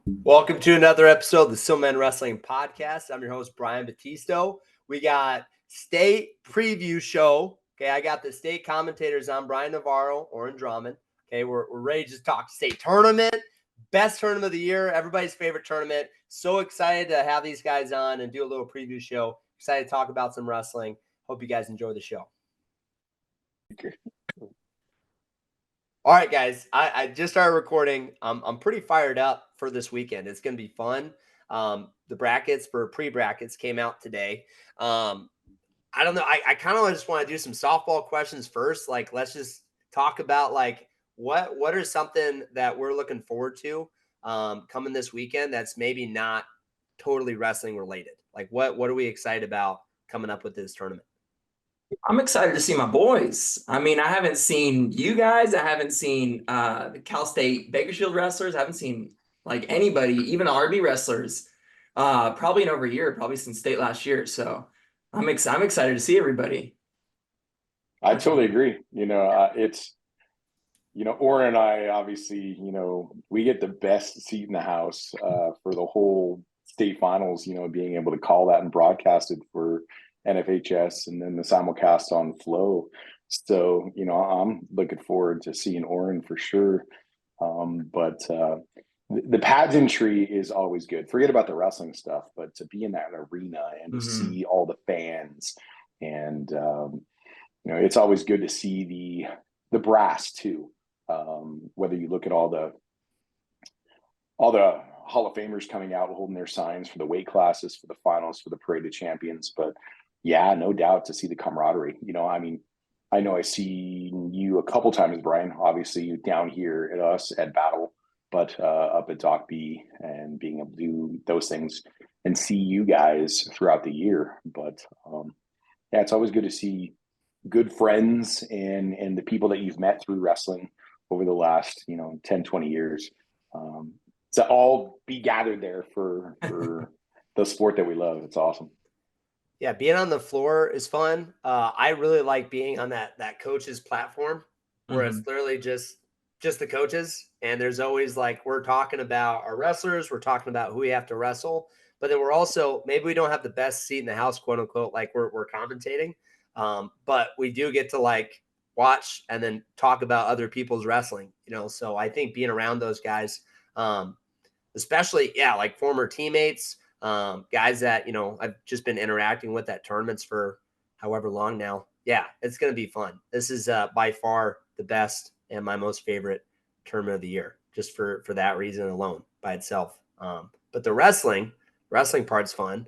Welcome to another episode of the Stillman Wrestling Podcast. I'm your host, Brian Battisto. We got state preview show. Okay, I got the state commentators on, Brian Navarro, Oren Dramen. Okay, we're ready to just talk state tournament, best tournament of the year, everybody's favorite tournament. So excited to have these guys on and do a little preview show. Excited to talk about some wrestling. Hope you guys enjoy the show. All right, guys, I just started recording. I'm pretty fired up for this weekend. It's going to be fun. The brackets for pre-brackets came out today. I don't know. I kind of just want to do some softball questions first. Like, let's just talk about like what are something that we're looking forward to coming this weekend that's maybe not totally wrestling related. Like, what are we excited about coming up with this tournament? I'm excited to see my boys. I mean, I haven't seen you guys. I haven't seen the Cal State Bakersfield wrestlers. I haven't seen like anybody, even the RB wrestlers, probably in over a year, probably since state last year. So I'm excited to see everybody. I totally agree. Oren and I obviously, we get the best seat in the house for the whole state finals, being able to call that and broadcast it for NFHS and then the simulcast on Flow. So, I'm looking forward to seeing Oren for sure. But the pageantry is always good. Forget about the wrestling stuff, but to be in that arena and to see all the fans and, it's always good to see the brass too. Whether you look at all the Hall of Famers coming out holding their signs for the weight classes, for the finals, for the Parade of Champions. But yeah, no doubt to see the camaraderie. I know I've seen you a couple times, Brian, obviously down here at us at Battle, but up at Doc B and being able to do those things and see you guys throughout the year. But yeah, it's always good to see good friends and the people that you've met through wrestling over the last 10 20 years to all be gathered there for the sport that we love. It's awesome. Yeah, being on the floor is fun. I really like being on that coaches platform where it's literally just the coaches, and there's always like we're talking about our wrestlers, we're talking about who we have to wrestle, but then we're also maybe we don't have the best seat in the house, quote unquote, like we're commentating, but we do get to like watch and then talk about other people's wrestling, So I think being around those guys, especially like former teammates. Guys that, I've just been interacting with at tournaments for however long now. Yeah, it's going to be fun. This is by far the best and my most favorite tournament of the year, just for that reason alone by itself. But the wrestling part's fun.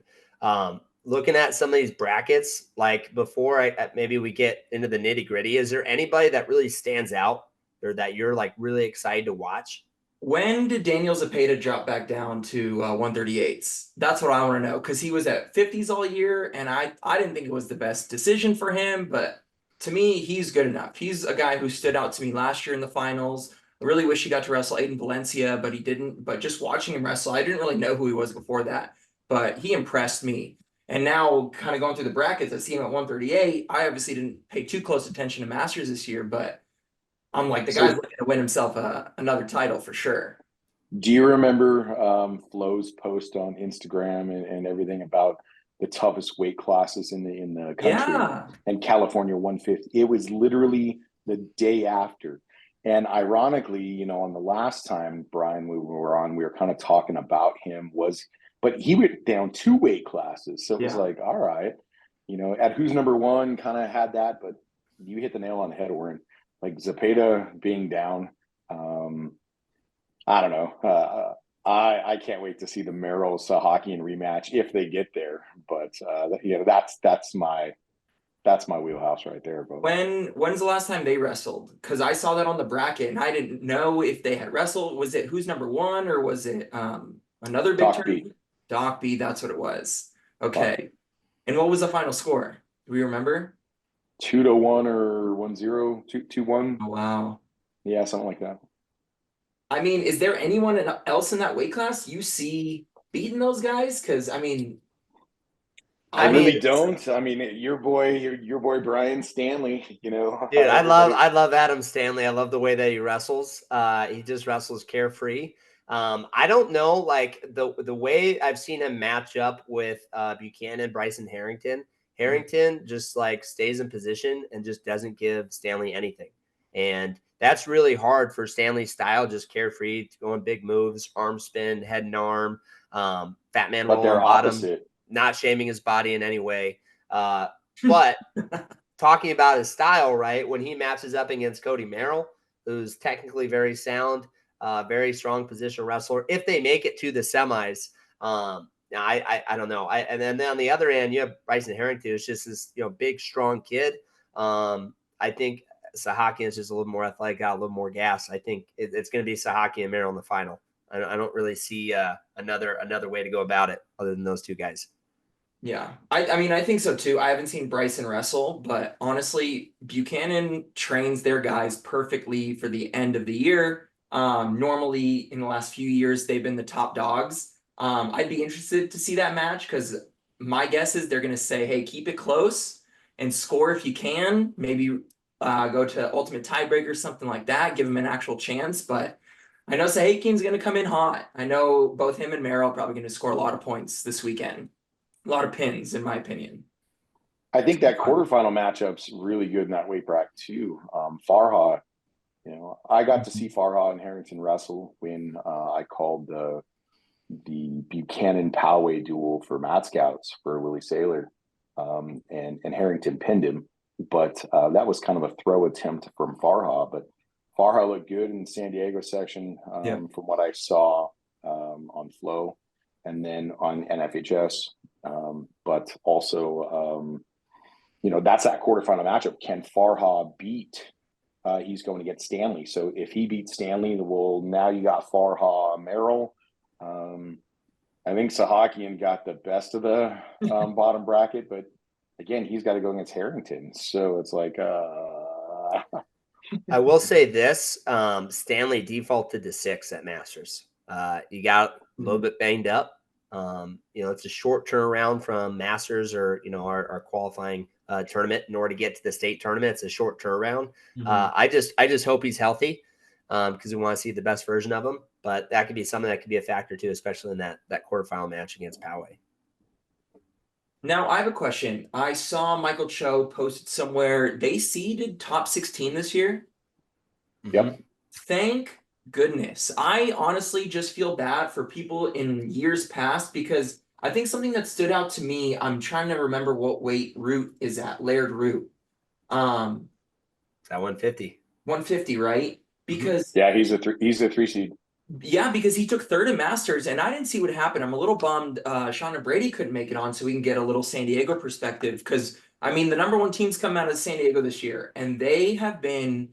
Looking at some of these brackets, like before maybe we get into the nitty gritty, is there anybody that really stands out or that you're like really excited to watch? When did Daniel Zepeda drop back down to 138s? That's what I want to know, because he was at 50s all year, and I didn't think it was the best decision for him, but to me, he's good enough. He's a guy who stood out to me last year in the finals. I really wish he got to wrestle Aiden Valencia, but he didn't. But just watching him wrestle, I didn't really know who he was before that, but he impressed me. And now, kind of going through the brackets, I see him at 138. I obviously didn't pay too close attention to Masters this year, but I'm like, the guy's looking to win himself another title for sure. Do you remember Flo's post on Instagram and everything about the toughest weight classes in the country? Yeah. And California 150? It was literally the day after. And ironically, on the last time, Brian, we were on, we were kind of talking about him but he went down 2 weight classes. So it was like, all right, at who's number one kind of had that, but you hit the nail on the head, Warren. Like Zepeda being down, I don't know. I can't wait to see the Merrill Sahakian rematch if they get there. But that's my wheelhouse right there. But When's the last time they wrestled? Because I saw that on the bracket and I didn't know if they had wrestled. Was it who's number one or was it another big tournament? Doc B, that's what it was. Okay. And what was the final score? Do we remember? 2-1 or 1-0, 2-1. Oh, wow. Yeah, something like that. I mean, is there anyone else in that weight class you see beating those guys? Because I really don't. I mean, your boy Brian Stanley. Dude, I love Adam Stanley. I love the way that he wrestles. He just wrestles carefree. I don't know, like the way I've seen him match up with Buchanan, Bryson Harrington. Harrington just like stays in position and just doesn't give Stanley anything. And that's really hard for Stanley's style, just carefree, going big moves, arm spin, head and arm, fat man But roll they're on bottom, opposite. not shaming his body in any way. But talking about his style, right? When he matches up against Cody Merrill, who's technically very sound, very strong position wrestler. If they make it to the semis, I don't know. And then on the other end, you have Bryson Harrington, who's just this big strong kid. I think Sahakian is just a little more athletic, got a little more gas. I think it's going to be Sahaki and Merrill in the final. I don't really see another way to go about it other than those two guys. Yeah, I mean, I think so too. I haven't seen Bryson wrestle, but honestly, Buchanan trains their guys perfectly for the end of the year. Normally, in the last few years, they've been the top dogs. I'd be interested to see that match because my guess is they're going to say, hey, keep it close and score if you can. Maybe go to ultimate tiebreaker, something like that, give them an actual chance. But I know Sahakian's going to come in hot. I know both him and Merrill are probably going to score a lot of points this weekend. A lot of pins, in my opinion. I think that quarterfinal matchup's really good in that weight bracket too. Farha, I got to see Farha and Harrington wrestle when I called the Buchanan Poway duel for Mat Scouts for Willie Saylor, and Harrington pinned him. But that was kind of a throw attempt from Farha. But Farha looked good in the San Diego section from what I saw on Flow, and then on NFHS. But also, that's that quarterfinal matchup. Can Farha beat? He's going to get Stanley. So if he beats Stanley, well, now you got Farha, Merrill. I think Sahakian got the best of the bottom bracket, but again, he's got to go against Harrington. So it's like, I will say this: Stanley defaulted to 6 at Masters. You got a little bit banged up. It's a short turnaround from Masters or our qualifying tournament in order to get to the state tournament. It's a short turnaround. I just hope he's healthy because we want to see the best version of him. But that could be something that could be a factor too, especially in that quarterfinal match against Poway. Now I have a question. I saw Michael Cho posted somewhere they seeded top 16 this year. Yep. Thank goodness. I honestly just feel bad for people in years past because I think something that stood out to me, I'm trying to remember what weight Root is at, Laird Root. It's at 150. 150, right? Because he's a 3 seed. Yeah, because he took third in Masters, and I didn't see what happened. I'm a little bummed Sean and Brady couldn't make it on so we can get a little San Diego perspective because, I mean, the number 1 teams come out of San Diego this year, and they have been,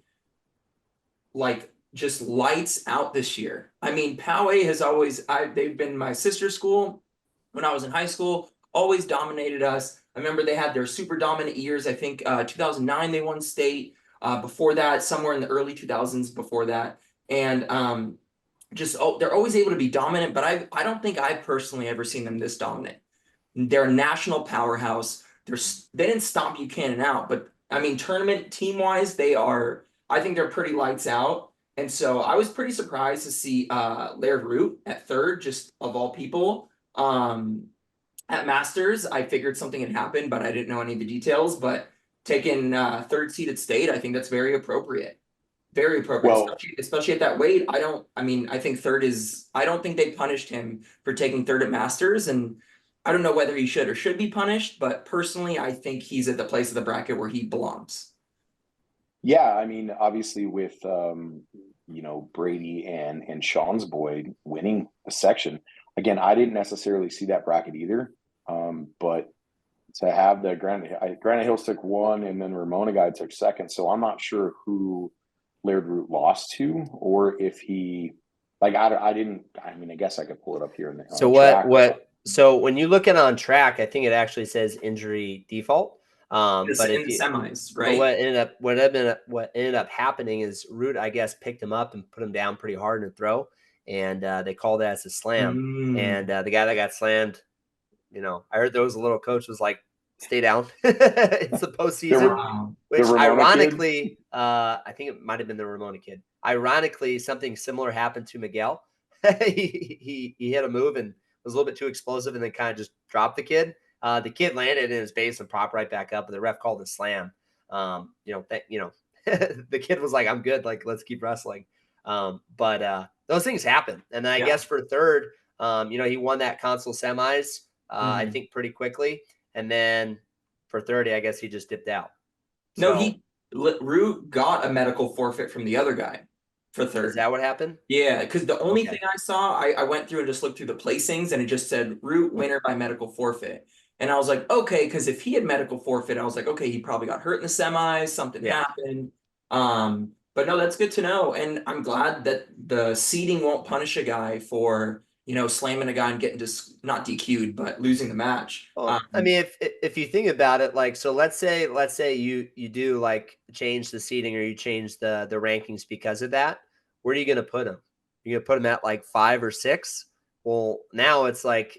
like, just lights out this year. I mean, Poway has always they've been my sister's school when I was in high school, always dominated us. I remember they had their super dominant years. I think 2009 they won state. Before that, somewhere in the early 2000s before that. And they're always able to be dominant, but I don't think I've personally ever seen them this dominant. They're a national powerhouse. They didn't stomp Buchanan out, but I mean, tournament team-wise, I think they're pretty lights out. And so I was pretty surprised to see Laird Root at third, just of all people. At Masters, I figured something had happened, but I didn't know any of the details. But taking third seed at state, I think that's very appropriate. Very appropriate, Well, especially at that weight. I think third is, I don't think they punished him for taking third at Masters. And I don't know whether he should or should be punished, but personally, I think he's at the place of the bracket where he belongs. Yeah, I mean, obviously with Brady and Sean's boy winning the section. Again, I didn't necessarily see that bracket either. But to have the Granite Hills took 1 and then Ramona guy took 2nd. So I'm not sure who Laird Root lost to, or if he I guess I could pull it up here. So when you look at on track, I think it actually says injury default. But in the semis, right? But what ended up happening is Root, I guess, picked him up and put him down pretty hard in a throw, and they called that as a slam. And the guy that got slammed, I heard there was a little coach was like, "Stay down." It's the postseason, which ironically, I think it might have been the Ramona kid. Ironically, something similar happened to Miguel. he hit a move and was a little bit too explosive, and then kind of just dropped the kid. The kid landed in his base and popped right back up, and the ref called a slam. The kid was like, "I'm good. Like, let's keep wrestling." But those things happen, and then I guess for third, he won that console semis. I think pretty quickly, and then for 30, I guess he just dipped out. No, Root got a medical forfeit from the other guy for third. Is that what happened? Yeah, because the only thing I saw, I went through and just looked through the placings, and it just said Root winner by medical forfeit. And I was like, okay, because if he had medical forfeit, I was like, okay, he probably got hurt in the semis, something happened. But no, that's good to know. And I'm glad that the seeding won't punish a guy for, slamming a guy and getting just not DQ'd, but losing the match. Well, I mean, if you think about it, like, so let's say you do like change the seating or you change the rankings because of that. Where are you going to put him? You're going to put him at like 5 or 6. Well, now it's like,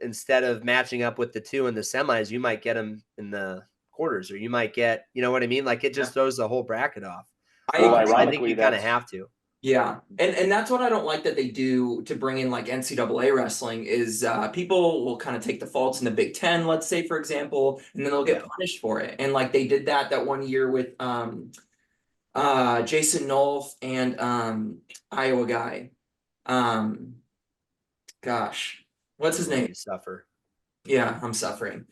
instead of matching up with the 2 in the semis, you might get him in the quarters, or you might get, you know what I mean? Like, it just throws the whole bracket off. I think you kind of have to. Yeah. And that's what I don't like that they do to bring in like NCAA wrestling is people will kind of take the faults in the Big Ten, let's say, for example, and then they'll get punished for it. And like they did that one year with Jason Nolf and Iowa guy. Gosh, what's his name? You suffer. Yeah, I'm suffering.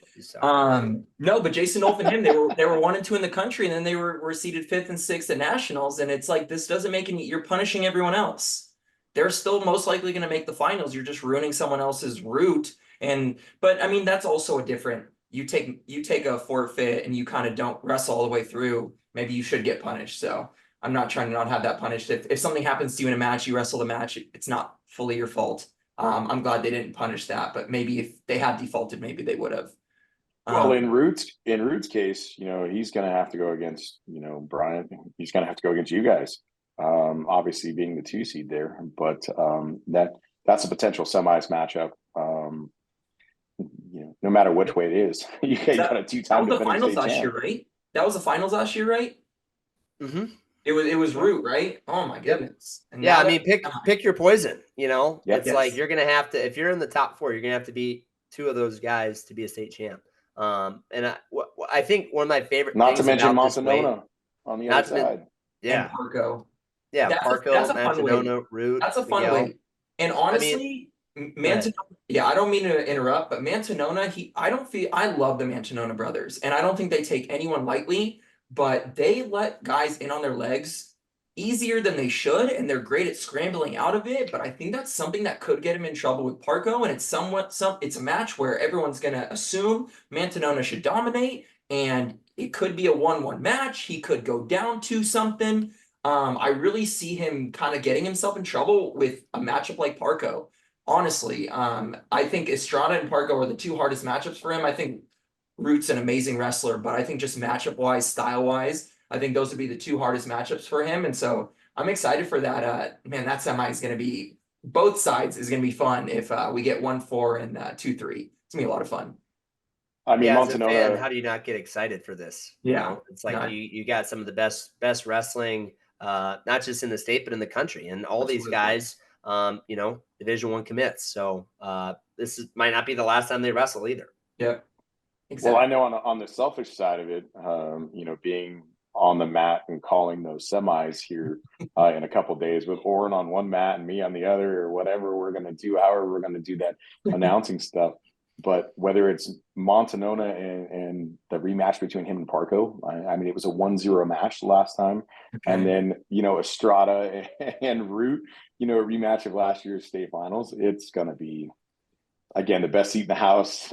No, but Jason Nolf and him, they were 1 and 2 in the country, and then they were seeded 5th and 6th at nationals. And it's like, this doesn't make you're punishing everyone else. They're still most likely going to make the finals. You're just ruining someone else's route. But I mean, that's also a different, you take a forfeit and you kind of don't wrestle all the way through. Maybe you should get punished. So I'm not trying to not have that punished. If something happens to you in a match, you wrestle the match, it's not fully your fault. I'm glad they didn't punish that, but maybe if they had defaulted, maybe they would have. Well, in Root's case, he's going to have to go against, Brian. He's going to have to go against you guys. Obviously, being the 2 seed there, but that's a potential semis matchup. No matter which way it is, you got a 2-time. That was the finals last year, right? That was the finals last year, right? Mm-hmm. It was Root, right? Oh my goodness. And I mean, pick your poison. It's like you're gonna have to, if you're in the top 4, you're gonna have to beat 2 of those guys to be a state champ. And I think one of my favorite, not to mention Montanona on the other side. And Parco. Yeah, Parco, Montanona, Root. That's a fun way. And honestly, Mantanona. Yeah, I don't mean to interrupt, but Mantanona, I love the Mantanona brothers, and I don't think they take anyone lightly. But they let guys in on their legs easier than they should, and they're great at scrambling out of it. But I think that's something that could get him in trouble with Parco, and it's a match where everyone's gonna assume Mantanona should dominate, and it could be a 1-1 match. He could go down to something. I really see him kind of getting himself in trouble with a matchup like Parco. Honestly, I think Estrada and Parco are the 2 hardest matchups for him. I think Root's an amazing wrestler, but I think just matchup wise, style wise, I think those would be the 2 hardest matchups for him. And so I'm excited for that. Man, that semi is going to be, both sides is going to be fun if we get 1-4 and 2-3. It's going to be a lot of fun. I mean, as a fan, how do you not get excited for this? Yeah. It's like you got some of the best wrestling, not just in the state, but in the country. And all these guys, Division I commits. So this might not be the last time they wrestle either. Yep. Exactly. Well, I know on the selfish side of it, being on the mat and calling those semis here in a couple of days with Oren on one mat and me on the other, or whatever we're going to do, however we're going to do that announcing stuff. But whether it's Montanona and the rematch between him and Parco, I mean, it was a 1-0 match last time. Okay. And then, Estrada and Root, a rematch of last year's state finals. It's going to be, again, the best seat in the house.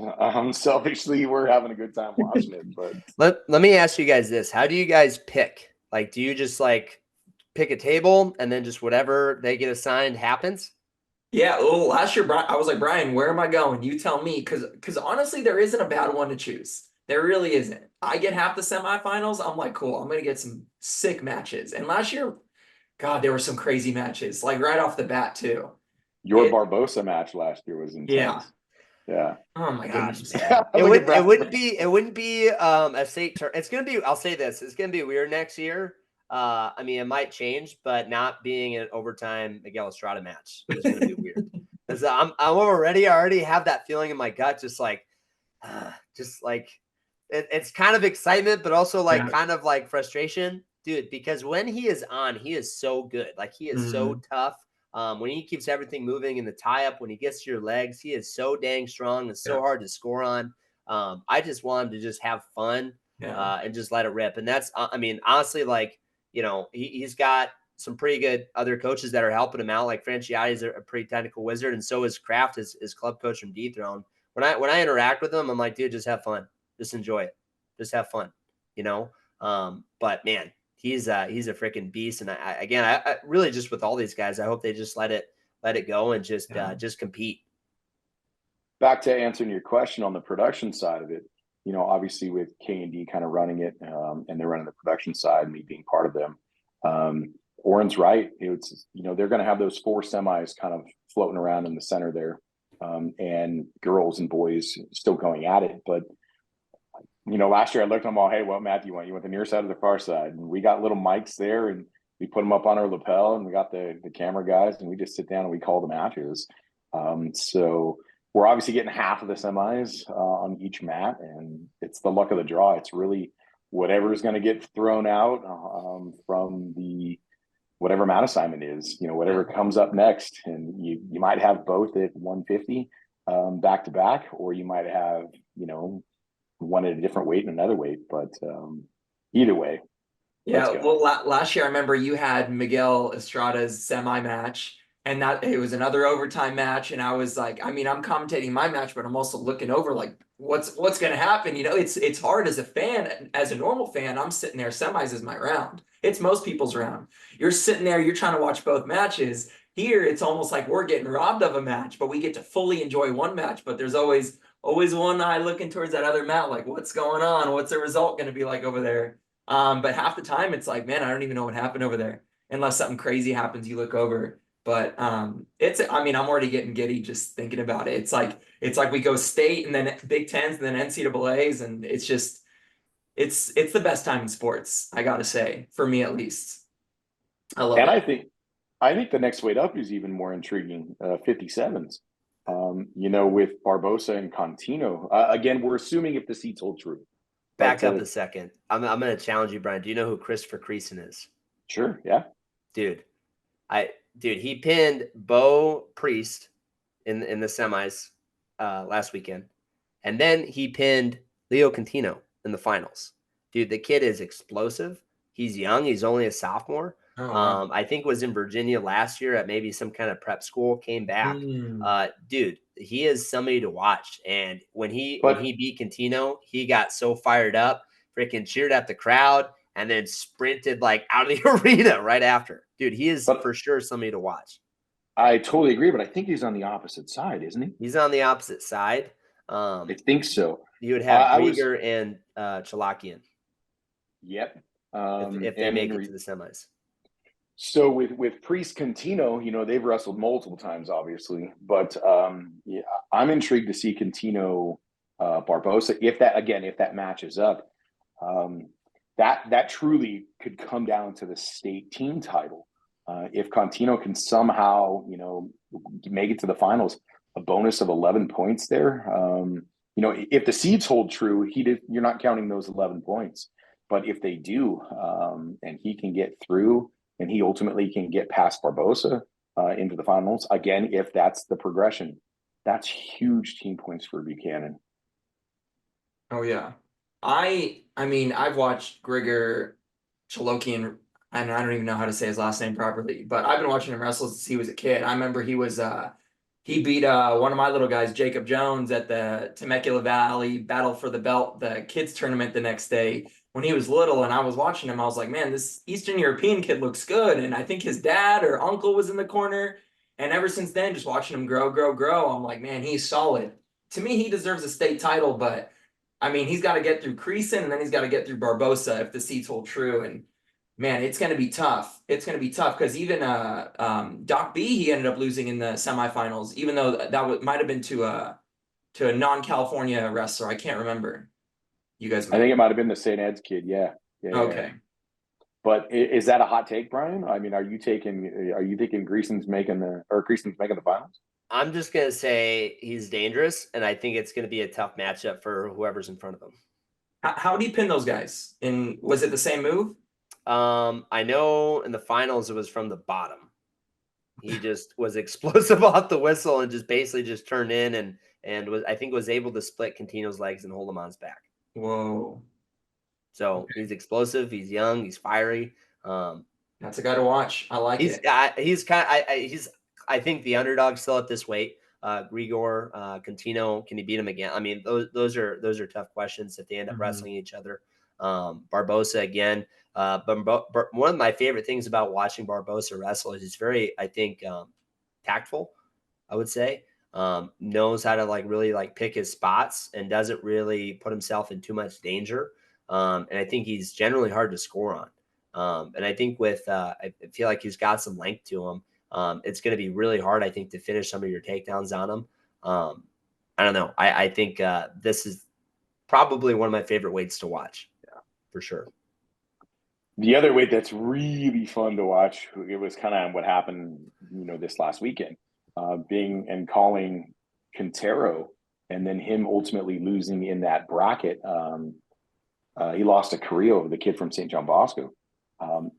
Selfishly, we're having a good time watching it. But let me ask you guys this: how do you guys pick? Like, do you just like pick a table and then just whatever they get assigned happens? Yeah. Well, last year, I was like, Brian, where am I going? You tell me, because honestly, there isn't a bad one to choose. There really isn't. I get half the semifinals. I'm like, cool. I'm gonna get some sick matches. And last year, God, there were some crazy matches, like right off the bat too. Your Barbosa match last year was intense. Yeah. Oh my goodness. It wouldn't be a state turn. It's gonna be. I'll say this: it's gonna be weird next year. I mean, it might change, but not being an overtime Miguel Estrada match is going to be weird. Because I already have that feeling in my gut, just like it's kind of excitement, but also like kind of like frustration, dude. Because when he is on, he is so good. Like he is so tough. When he keeps everything moving in the tie up, when he gets to your legs, he is so dang strong. It's so hard to score on. I just want him to just have fun and just let it rip. And that's, I mean, honestly, like, you know, he's got some pretty good other coaches that are helping him out. Like Franciati is a pretty technical wizard, and so is Kraft, his club coach from D-Throne. When I interact with him, I'm like, dude, just have fun, just enjoy it, just have fun, you know. But man, he's a freaking beast, and I really just with all these guys, I hope they just let it go and just compete. Back to answering your question on the production side of it, you know, obviously with K&D kind of running it, and they're running the production side, me being part of them. Oren's right. It's, you know, they're going to have those 4 semis kind of floating around in the center there, and girls and boys still going at it. But, you know, last year I looked at them all, hey, what mat do you want? You want the near side or the far side? And we got little mics there, and we put them up on our lapel, and we got the camera guys, and we just sit down and we call the matches. So we're obviously getting half of the semis on each mat, and it's the luck of the draw. It's really whatever is going to get thrown out from the whatever mat assignment is, you know, whatever comes up next. And you might have both at 150 back to back, or you might have, you know, one at a different weight and another weight. But either way. Yeah, well, last year I remember you had Miguel Estrada's semi match, and that it was another overtime match, and I was like, I mean, I'm commentating my match, but I'm also looking over like what's going to happen. You know, it's hard as a fan, as a normal fan. I'm sitting there, semis is my round. It's most people's round. You're sitting there, you're trying to watch both matches. Here, it's almost like we're getting robbed of a match, but we get to fully enjoy one match. But there's always one eye looking towards that other mat, like what's going on? What's the result going to be like over there? But half the time it's like, man, I don't even know what happened over there unless something crazy happens. You look over, but I mean, I'm already getting giddy just thinking about it. It's like we go state and then Big Tens and then NCAAs, and it's just it's the best time in sports. I gotta say, for me at least, I love and it. I think the next weight up is even more intriguing. 57s. You know, with Barbosa and Contino. Again, we're assuming if the seats hold true. Back up a second. I'm going to challenge you, Brian. Do you know who Christopher Creason is? Sure. Yeah. Dude, he pinned Bo Priest in the semis last weekend. And then he pinned Leo Contino in the finals. Dude, the kid is explosive. He's young. He's only a sophomore. Oh, wow. I think was in Virginia last year at maybe some kind of prep school, came back. Dude, he is somebody to watch. And when he beat Contino, he got so fired up, freaking cheered at the crowd, and then sprinted like out of the arena right after. Dude, he is for sure somebody to watch. I totally agree, but I think he's on the opposite side, isn't he? He's on the opposite side. I think so. You would have Grieger and Chalakian. Yep. If they make it to the semis. So with Priest Contino, you know, they've wrestled multiple times, obviously, but yeah, I'm intrigued to see Contino Barbosa if that matches up. That truly could come down to the state team title. If Contino can somehow, you know, make it to the finals, a bonus of 11 points there. You know, if the seeds hold true, you're not counting those 11 points. But if they do, and he can get through, and he ultimately can get past Barbosa into the finals, again, if that's the progression, that's huge team points for Buchanan. Oh yeah. I mean, I've watched Grigor Chalokian, and I don't even know how to say his last name properly, but I've been watching him wrestle since he was a kid. I remember he beat one of my little guys, Jacob Jones, at the Temecula Valley Battle for the Belt, the kids tournament the next day when he was little. And I was watching him. I was like, man, this Eastern European kid looks good. And I think his dad or uncle was in the corner. And ever since then, just watching him grow, I'm like, man, he's solid. To me, he deserves a state title, but I mean, he's got to get through Creason, and then he's got to get through Barbosa if the seats hold true. And man, it's going to be tough. It's going to be tough because even Doc B, he ended up losing in the semifinals, even though that might have been to a non-California wrestler. I can't remember. You guys, I think it might have been the St. Ed's kid. Yeah. Okay. But is that a hot take, Brian? I mean, are you thinking Greason's making the finals? I'm just gonna say he's dangerous, and I think it's gonna be a tough matchup for whoever's in front of him. How do you pin those guys? And was it the same move? I know in the finals it was from the bottom. He just was explosive off the whistle and just basically just turned in and was able to split Contino's legs and hold him on his back. Whoa. So Okay. he's explosive, he's young, he's fiery. That's a guy to watch. I like it. I think the underdog still at this weight. Grigor, Contino, can he beat him again? I mean, those are tough questions if they end up wrestling each other. Barbosa again. But one of my favorite things about watching Barbosa wrestle is he's very, I think, tactful, I would say. Knows how to really pick his spots and doesn't really put himself in too much danger. And I think he's generally hard to score on. And I think I feel like he's got some length to him. It's going to be really hard, I think, to finish some of your takedowns on him. I don't know. I think this is probably one of my favorite weights to watch. Yeah, for sure. The other weight that's really fun to watch, it was kind of what happened, this last weekend, calling Quintero, and then him ultimately losing in that bracket. He lost to Carrillo, the kid from St. John Bosco.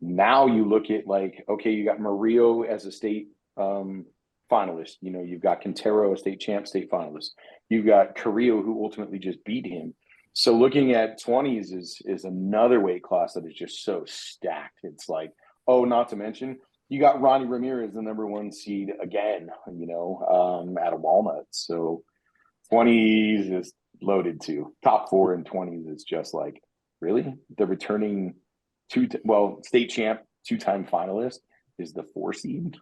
Now you look at okay, you got Murillo as a state finalist. You've got Quintero, a state champ, state finalist. You've got Carrillo, who ultimately just beat him. So looking at 20s is another weight class that is just so stacked. It's not to mention you got Ronnie Ramirez, the number 1 seed again, out of Walnut. So 20s is loaded too. Top 4 in 20s is just really the returning state champ, 2-time finalist is the 4 seed.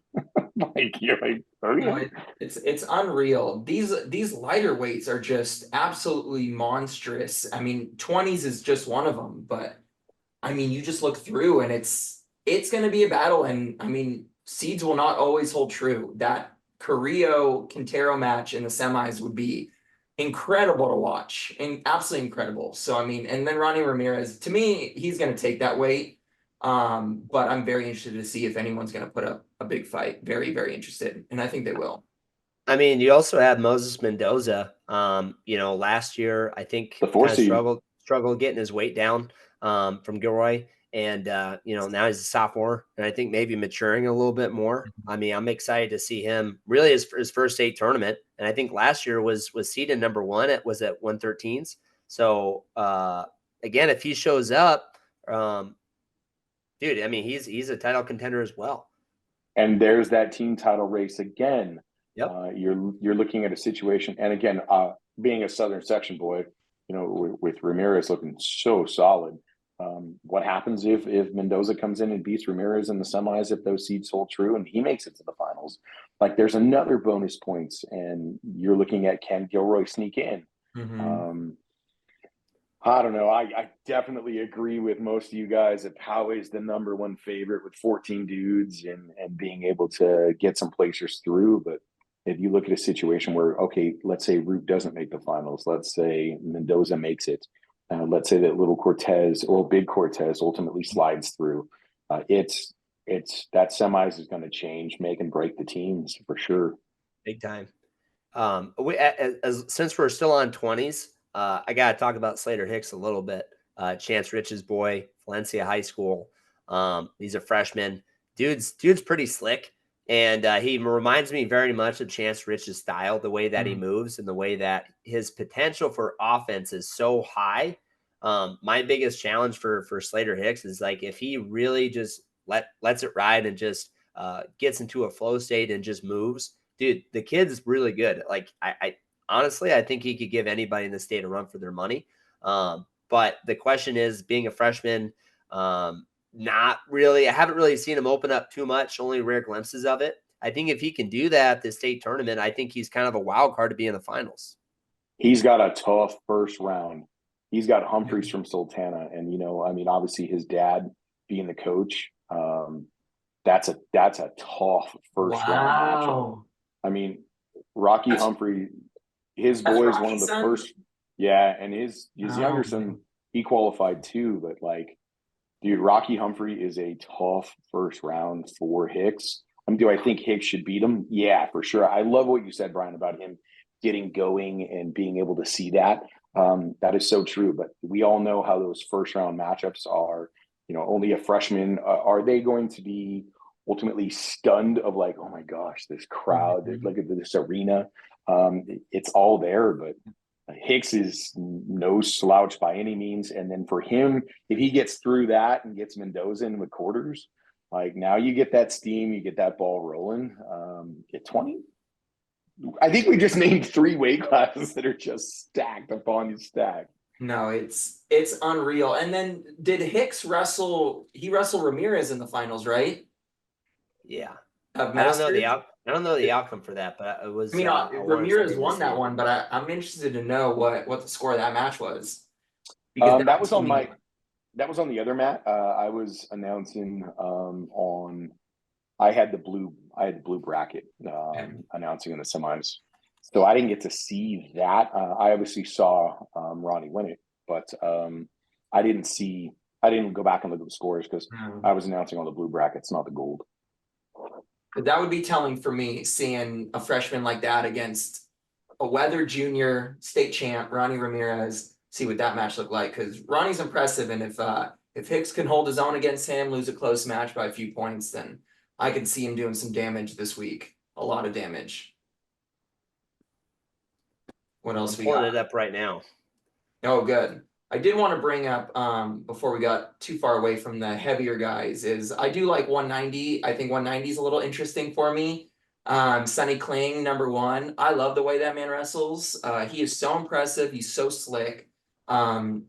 You're okay. It's unreal. These lighter weights are just absolutely monstrous. I mean, 20s is just one of them, but I mean, you just look through and it's going to be a battle. And I mean, seeds will not always hold true. That Carrillo Quintero match in the semis would be incredible to watch and absolutely incredible. So, I mean, and then Ronnie Ramirez, to me, he's going to take that weight. But I'm very interested to see if anyone's going to put up a big fight. Very, very interested. And I think they will. I mean, you also have Moses Mendoza. Last year, I think the 4 seed struggled getting his weight down from Gilroy. And, now he's a sophomore and I think maybe maturing a little bit more. I mean, I'm excited to see him really his first state tournament. And I think last year was seeded number 1. It was at 113s. So, again, if he shows up, dude, I mean, he's a title contender as well. And there's that team title race again. Yep. You're looking at a situation, and again, being a Southern section boy, with Ramirez looking so solid. What happens if Mendoza comes in and beats Ramirez in the semis, if those seeds hold true and he makes it to the finals? There's another bonus points, and you're looking at, can Gilroy sneak in? I don't know. I definitely agree with most of you guys that Poway's the number 1 favorite with 14 dudes and being able to get some placers through. But if you look at a situation where, okay, let's say Root doesn't make the finals, let's say Mendoza makes it, let's say that little Cortez or big Cortez ultimately slides through, it's that semis is going to change, make and break the teams for sure. Big time. Since we're still on 20s, I got to talk about Slater Hicks a little bit. Chance Rich's boy, Valencia High School. He's a freshman. Dude's pretty slick. And he reminds me very much of Chance Rich's style, the way that he moves and the way that his potential for offense is so high. My biggest challenge for Slater Hicks is if he really just lets it ride and just gets into a flow state and just moves. Dude, the kid's really good. I honestly, I think he could give anybody in the state a run for their money. But the question is, being a freshman, not really. I haven't really seen him open up too much, only rare glimpses of it. I think if he can do that at the state tournament, I think he's kind of a wild card to be in the finals. He's got a tough first round. He's got Humphreys from Sultana. And, obviously his dad being the coach, that's a tough first round matchup. I mean, Rocky Humphrey, his boy is one of the first. Yeah, and his younger son, he qualified too, but Dude, Rocky Humphrey is a tough first round for Hicks. Do I think Hicks should beat him? Yeah, for sure. I love what you said, Brian, about him getting going and being able to see that. That is so true. But we all know how those first round matchups are. Only a freshman. Are they going to be ultimately stunned of like, oh my gosh, this crowd, look at this arena. It's all there, but Hicks is no slouch by any means. And then for him, if he gets through that and gets Mendoza in with quarters, like now you get that steam, you get that ball rolling. Get 20. I think we just named 3 weight classes that are just stacked upon you stacked. No, it's unreal. And then did Hicks wrestle? He wrestled Ramirez in the finals, right? Yeah. Of I don't know Masters. I don't know the outcome for that, but it was. I mean, I wanted Ramirez somebody to won see that it. one, but I'm interested to know what the score of that match was. Because That was on the other mat. I was announcing on. I had the blue bracket announcing in the semis, so I didn't get to see that. I obviously saw Ronnie win it, but I didn't go back and look at the scores because I was announcing on the blue brackets, not the gold. That would be telling for me, seeing a freshman like that against a Weather Junior state champ, Ronnie Ramirez. See what that match looked like, because Ronnie's impressive, and if Hicks can hold his own against him, lose a close match by a few points, then I could see him doing some damage this week. A lot of damage. What else I'm we pulling got? it up right now. Oh, good. I did want to bring up before we got too far away from the heavier guys is I do like 190. I think 190 is a little interesting for me. Sonny Kling, number 1. I love the way that man wrestles. He is so impressive. He's so slick. And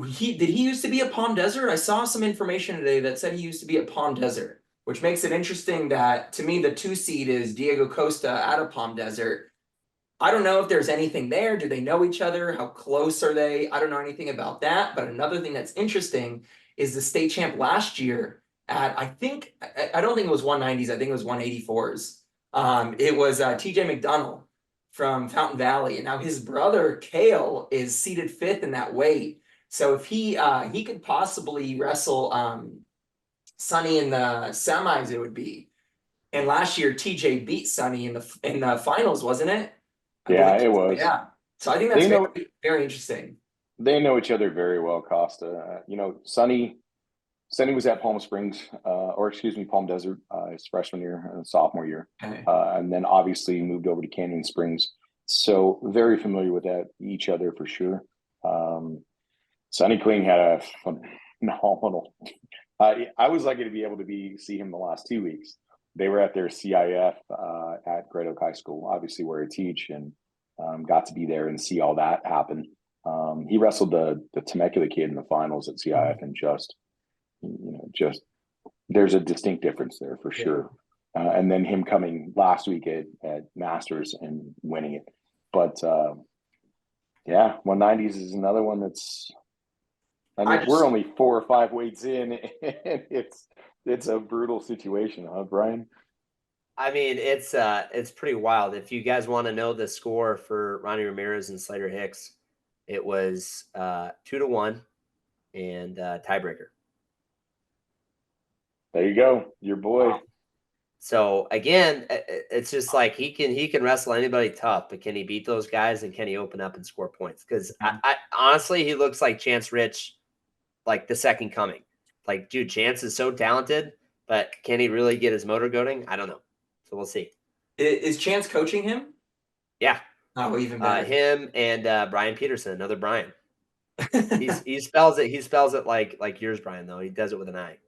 he used to be at Palm Desert? I saw some information today that said he used to be at Palm Desert, which makes it interesting that to me the 2 seed is Diego Costa out of Palm Desert. I don't know if there's anything there. Do they know each other? How close are they? I don't know anything about that. But another thing that's interesting is the state champ last year at, I don't think it was 190s. I think it was 184s. It was TJ McDonough from Fountain Valley. And now his brother, Kale, is seated 5th in that weight. So if he could possibly wrestle Sonny in the semis, it would be. And last year, TJ beat Sonny in the finals, wasn't it? Yeah, it was. Yeah. So I think that's very, very interesting. They know each other very well, Costa. Sonny was at Palm Springs, Palm Desert, his freshman year and sophomore year. Okay. And then obviously moved over to Canyon Springs. So very familiar with each other for sure. Sonny Kling had a phenomenal. I was lucky to be able to see him the last 2 weeks. They were at their CIF at Great Oak High School, obviously where I teach, and got to be there and see all that happen. He wrestled the Temecula kid in the finals at CIF, and just there's a distinct difference there for sure. And then him coming last week at Masters and winning it. But 190s is another one that's. We're only 4 or 5 weights in, and it's a brutal situation, huh, Brian? I mean, it's pretty wild. If you guys want to know the score for Ronnie Ramirez and Slater Hicks, it was 2-1 and tiebreaker. There you go, your boy. So again, it's just like he can wrestle anybody tough, but can he beat those guys, and can he open up and score points? Because I honestly, he looks like Chance Rich, like the second coming. Like, dude, Chance is so talented, but can he really get his motor going? I don't know. So we'll see. Is Chance coaching him? Yeah. Oh, even better. Him and Brian Peterson, another Brian. He spells it like yours, Brian, though. He does it with an I.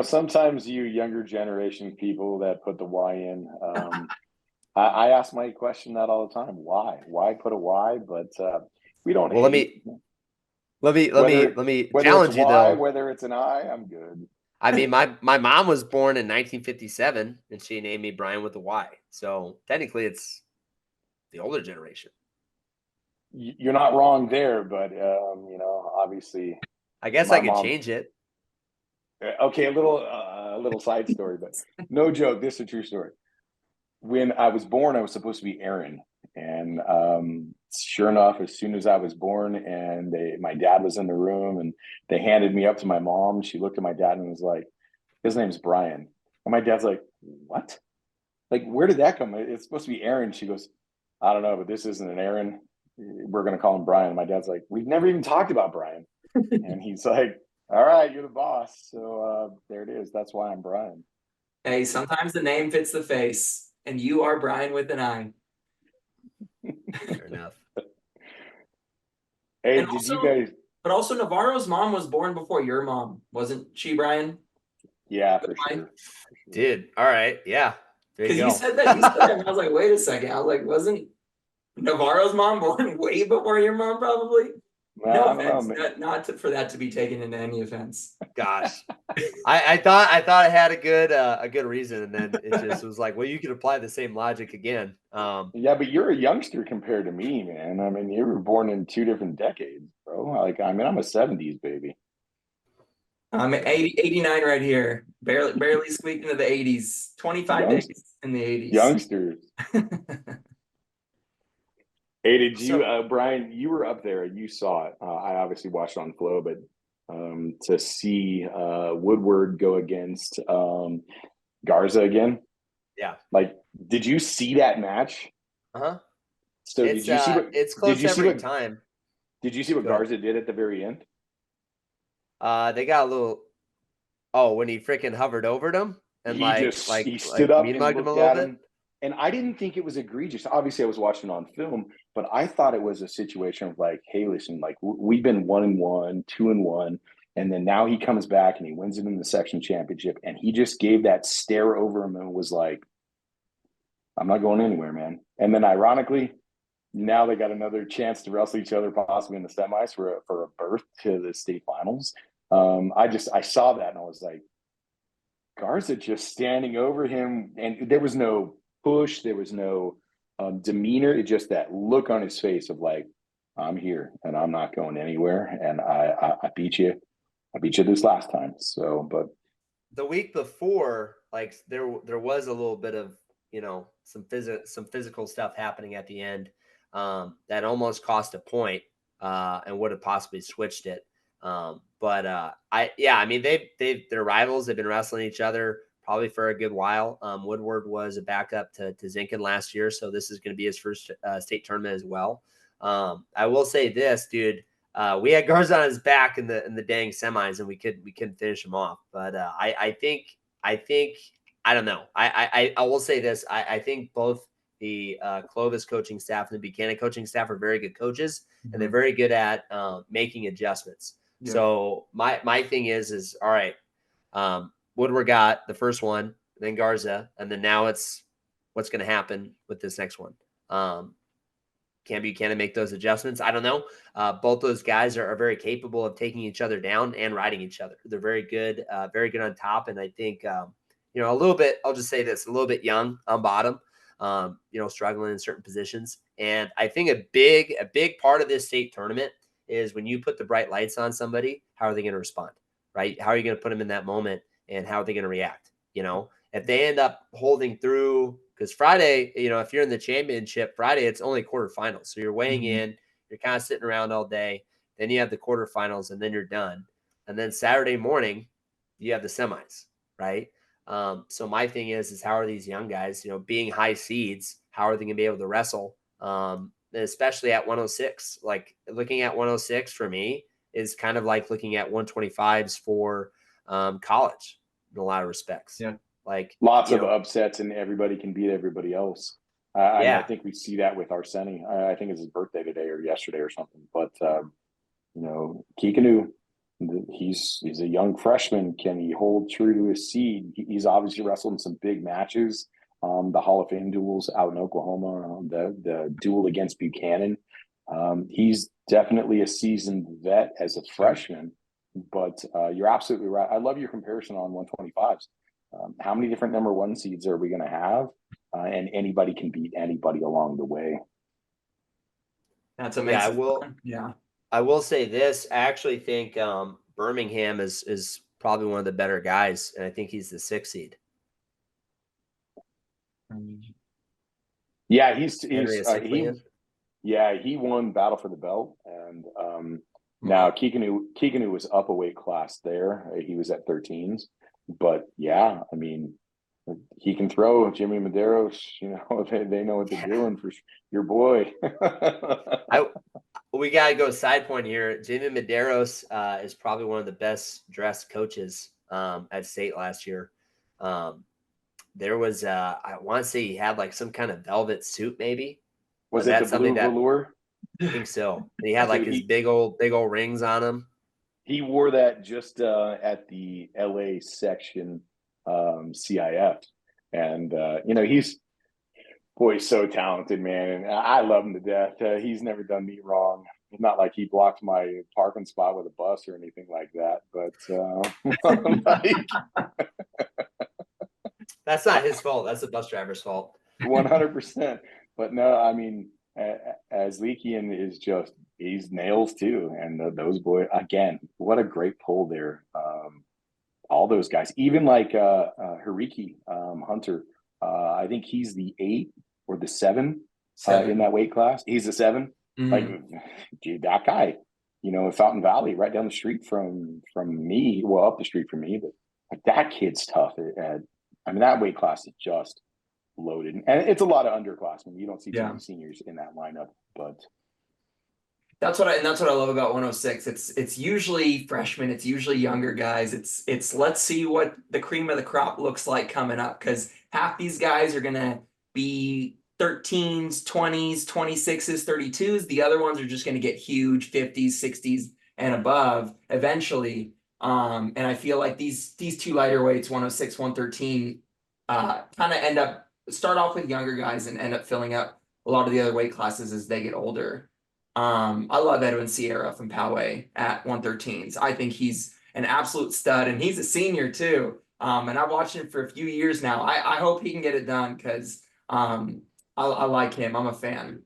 Sometimes you younger generation people that put the Y in. I ask my question that all the time. Why put a Y? But we don't. Well, let me challenge you though. Whether it's an I, I'm good. I mean, my mom was born in 1957, and she named me Brian with a Y. So technically, it's the older generation. You're not wrong there, but obviously, I guess I could change it. Okay, a little side story, but no joke. This is a true story. When I was born, I was supposed to be Aaron, and And sure enough, as soon as I was born, and my dad was in the room, and they handed me up to my mom. She looked at my dad and was like, "His name's Brian." And my dad's like, "What? Like, where did that come? It's supposed to be Aaron." She goes, "I don't know, but this isn't an Aaron. We're gonna call him Brian." My dad's like, "We've never even talked about Brian." And he's like, "All right, you're the boss." So there it is. That's why I'm Brian. Hey, sometimes the name fits the face, and you are Brian with an I. Fair enough. Hey, And did also, you guys? but also Navarro's mom was born before your mom, wasn't she, Brian? Yeah, for Brian? sure. Dude, all right. Yeah. There Because you you go. said that, and I was like, wait a second. I was like, wasn't Navarro's mom born way before your mom, probably? Well, No I don't know, offense, man. not for that to be taken into any offense. Gosh. I thought I had a good reason, and then it just was like, well, you could apply the same logic again. Yeah, but you're a youngster compared to me, man. I mean, you were born in 2 different decades, bro. Like, I mean, I'm a 70s baby. I'm 89 right here. Barely squeaked into the 80s. 25 Youngst- days in the 80s. Youngsters. Hey, did you, So Brian? You were up there. You saw it. I obviously watched on Flow, but to see Woodward go against Garza again, yeah. like, did you see that match? Uh-huh. So It's did close you see every what time. did you see what Go ahead. Garza did at the very end? They got a little when he freaking hovered over them and He stood up mean and mugged him a looked little at bit. him, and I didn't think it was egregious. Obviously, I was watching on film, but I thought it was a situation of like, hey, listen, like we've been 1-1, 2-1, and then now he comes back and he wins it in the section championship, and he just gave that stare over him and was like, I'm not going anywhere, man. And then ironically, now they got another chance to wrestle each other possibly in the semis for a berth to the state finals. I saw that and I was like, Garza just standing over him, and there was no push, there was no demeanor. It just that look on his face of like, I'm here and I'm not going anywhere, and I beat you. I beat you this last time. So, but The week before, like there was a little bit of some physical stuff happening at the end that almost cost a point and would have possibly switched it. I mean they're rivals. They've been wrestling each other probably for a good while. Woodward was a backup to Zinkin last year, so this is going to be his first state tournament as well. I will say this, dude. We had Garza on his back in the dang semis, and we couldn't finish him off. But I think I don't know. I will say this. I think both the Clovis coaching staff and the Buchanan coaching staff are very good coaches, and they're very good at making adjustments. Yeah. So my thing is all right. Woodward got the first one, then Garza, and then now it's what's going to happen with this next one. Can Buchanan make those adjustments? I don't know. Both those guys are very capable of taking each other down and riding each other. They're very good on top. And I think, a little bit, I'll just say this, a little bit young on bottom, struggling in certain positions. And I think a big part of this state tournament is when you put the bright lights on somebody, how are they going to respond, right? How are you going to put them in that moment and how are they going to react? If they end up holding through, because Friday, if you're in the championship, Friday, it's only quarterfinals. So you're weighing in, you're kind of sitting around all day. Then you have the quarterfinals and then you're done. And then Saturday morning, you have the semis, right? So my thing is how are these young guys, being high seeds, how are they going to be able to wrestle? Especially at 106, like looking at 106 for me is kind of like looking at 125s for college in a lot of respects. Yeah. Like lots of upsets, and everybody can beat everybody else. I mean, I think we see that with Arseni. I think it's his birthday today or yesterday or something. But Kikanu, he's a young freshman. Can he hold true to his seed? He's obviously wrestled in some big matches. The Hall of Fame duels out in Oklahoma, the duel against Buchanan. He's definitely a seasoned vet as a freshman. But you're absolutely right. I love your comparison on 125s. How many different number one seeds are we going to have? And anybody can beat anybody along the way. That's amazing. I will say this. I actually think Birmingham is probably one of the better guys, and I think he's the 6th seed. Yeah, Yeah, he won Battle for the Belt, and now Kikanu was up a weight class there. He was at 13s, but yeah, I mean, he can throw. Jimmy Medeiros, they know what they're doing for your boy. We gotta go side point here. Jimmy Medeiros is probably one of the best dressed coaches at state last year. There was I want to say he had like some kind of velvet suit, maybe. Was But it the that's something blue that velour? I think so. He had So like his big old rings on him. he wore that just at the LA section CIF, and he's so talented, man, and I love him to death. He's never done me wrong. It's not like he blocked my parking spot with a bus or anything like that, but That's not his fault. That's the bus driver's fault. 100%. But no, I mean, as Leakian is just, he's nails too. And those boys, again, what a great pull there. All those guys, even like Hariki Hunter, I think he's the 8 or the 7 in that weight class. He's the 7. Mm-hmm. Like, dude, that guy, in Fountain Valley, right down the street from me, well, up the street from me, but like that kid's tough. I mean, that weight class is just loaded, and it's a lot of underclassmen. You don't see too many seniors in that lineup, but that's what I love about 106. It's usually freshmen, it's usually younger guys. It's let's see what the cream of the crop looks like coming up, because half these guys are gonna be 13s, 20s, 26s, 32s. The other ones are just gonna get huge 50s, 60s, and above eventually. And I feel like these two lighter weights, 106, 113, kind of start off with younger guys and end up filling up a lot of the other weight classes as they get older. I love Edwin Sierra from Poway at 113s. I think he's an absolute stud, and he's a senior too. And I've watched him for a few years now. I hope he can get it done, because I like him. I'm a fan.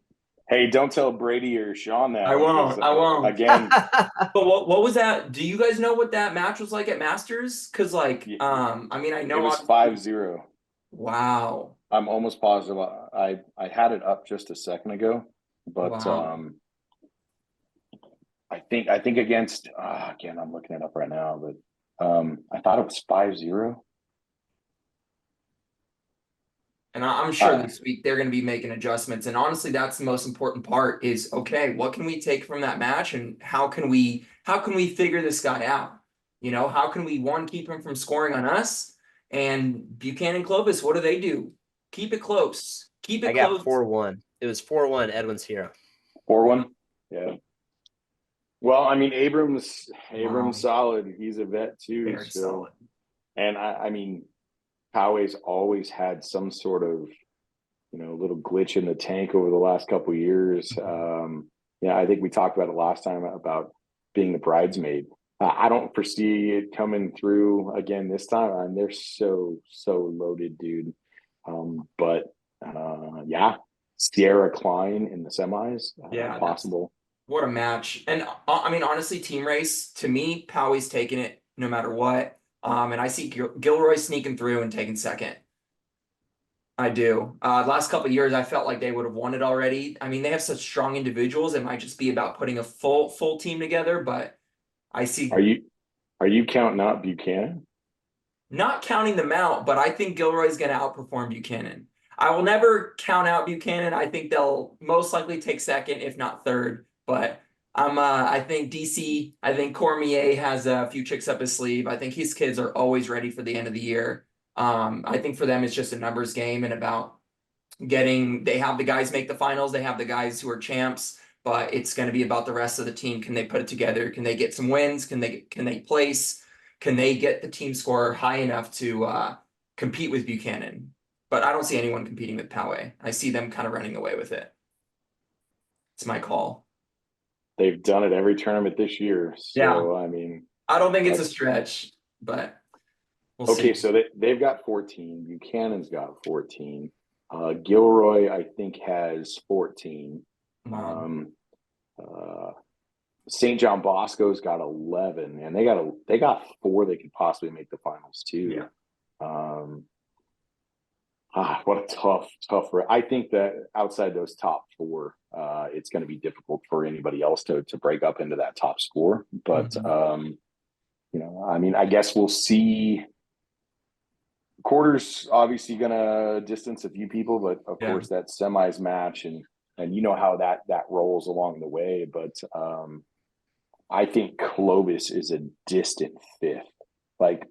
Hey, don't tell Brady or Sean that. I won't. Again. But what was that? Do you guys know what that match was like at Masters? Because I mean, I know it was 5-0. Wow. I'm almost positive. I had it up just a second ago, but wow. I think against again, I'm looking it up right now, but I thought it was 5-0. And I'm sure this week they're going to be making adjustments. And honestly, that's the most important part is, okay, what can we take from that match, and how can we figure this guy out? How can we, one, keep him from scoring on us? And Buchanan Clovis, what do? Keep it close. Keep it close. I got 4-1. It was 4-1 Edwin Sierra. 4-1? Yeah. Well, I mean, Abrams solid. He's a vet too. Very solid. And I mean, Poway's always had some sort of, little glitch in the tank over the last couple of years. I think we talked about it last time about being the bridesmaid. I don't foresee it coming through again this time. And they're so loaded, dude. But Sierra Klein in the semis, possible. What a match. And I mean, honestly, team race, to me, Poway's taking it no matter what. And I see Gilroy sneaking through and taking second. I do. Last couple of years, I felt like they would have won it already. I mean, they have such strong individuals. It might just be about putting a full team together, but I see. Are you counting out Buchanan? Not counting them out, but I think Gilroy's going to outperform Buchanan. I will never count out Buchanan. I think they'll most likely take second, if not third. But I think DC, I think Cormier has a few tricks up his sleeve. I think his kids are always ready for the end of the year. I think for them, it's just a numbers game and about they have the guys make the finals. They have the guys who are champs, but it's going to be about the rest of the team. Can they put it together? Can they get some wins? Can they place? Can they get the team score high enough to compete with Buchanan? But I don't see anyone competing with Poway. I see them kind of running away with it. It's my call. They've done it every tournament this year. So, I mean, I don't think it's a stretch, but we'll see. Okay, so they've got 14. Buchanan's got 14. Gilroy, I think, has 14. St. John Bosco's got 11, and they got 4 that could possibly make the finals too. Yeah. What a tough. I think that outside those top four, it's going to be difficult for anybody else to break up into that top score. But I mean, I guess we'll see. Quarters obviously going to distance a few people, but of course that semis match and you know how that rolls along the way. But I think Clovis is a distant fifth, like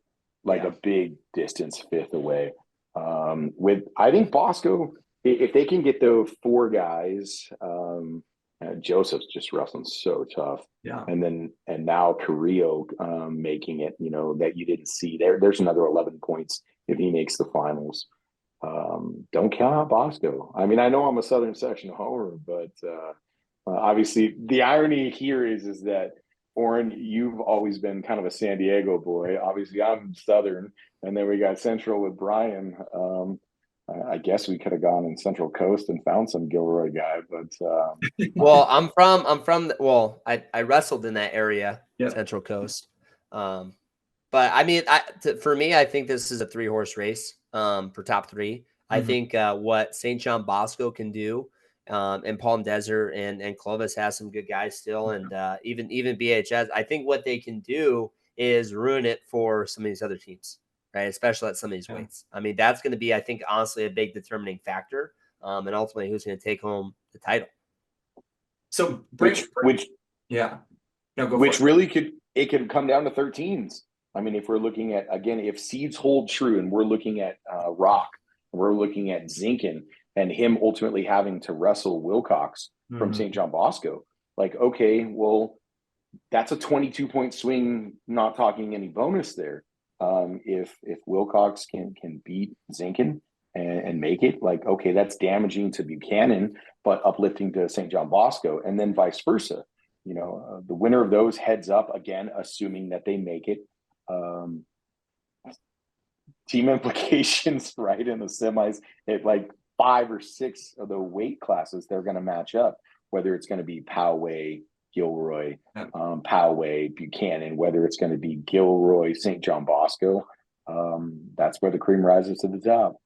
a big distance fifth away. With I think Bosco, if they can get those four guys, Joseph's just wrestling so tough. Yeah. And now Carrillo making it, you know, that you didn't see there. There's another 11 points if he makes the finals. Don't count out Bosco. I mean, I know I'm a Southern Section homer, but obviously the irony here is that Oren, you've always been kind of a San Diego boy. Obviously, I'm Southern, and then we got Central with Brian. I guess we could have gone in Central Coast and found some Gilroy guy, but well, I wrestled in that area, Central Coast. But I mean, for me, I think this is a 3-horse race for top 3. I think what St. John Bosco can do, and Palm Desert and Clovis has some good guys still, and even BHS. I think what they can do is ruin it for some of these other teams, right? Especially at some of these weights. I mean, that's going to be, I think, honestly, a big determining factor, and ultimately who's going to take home the title. So which really could come down to 13s. I mean, if we're looking at, again, if seeds hold true and we're looking at Rock, we're looking at Zinkin and him ultimately having to wrestle Wilcox from St. John Bosco, like, okay, well, that's a 22-point swing, not talking any bonus there. If Wilcox can beat Zinkin and make it, like, okay, that's damaging to Buchanan, but uplifting to St. John Bosco, and then vice versa. You know, the winner of those heads up, again, assuming that they make it. Team implications, right, in the semis, at like 5 or 6 of the weight classes they're going to match up, whether it's going to be Poway, Gilroy, Poway, Buchanan, whether it's going to be Gilroy, St. John Bosco. That's where the cream rises to the top.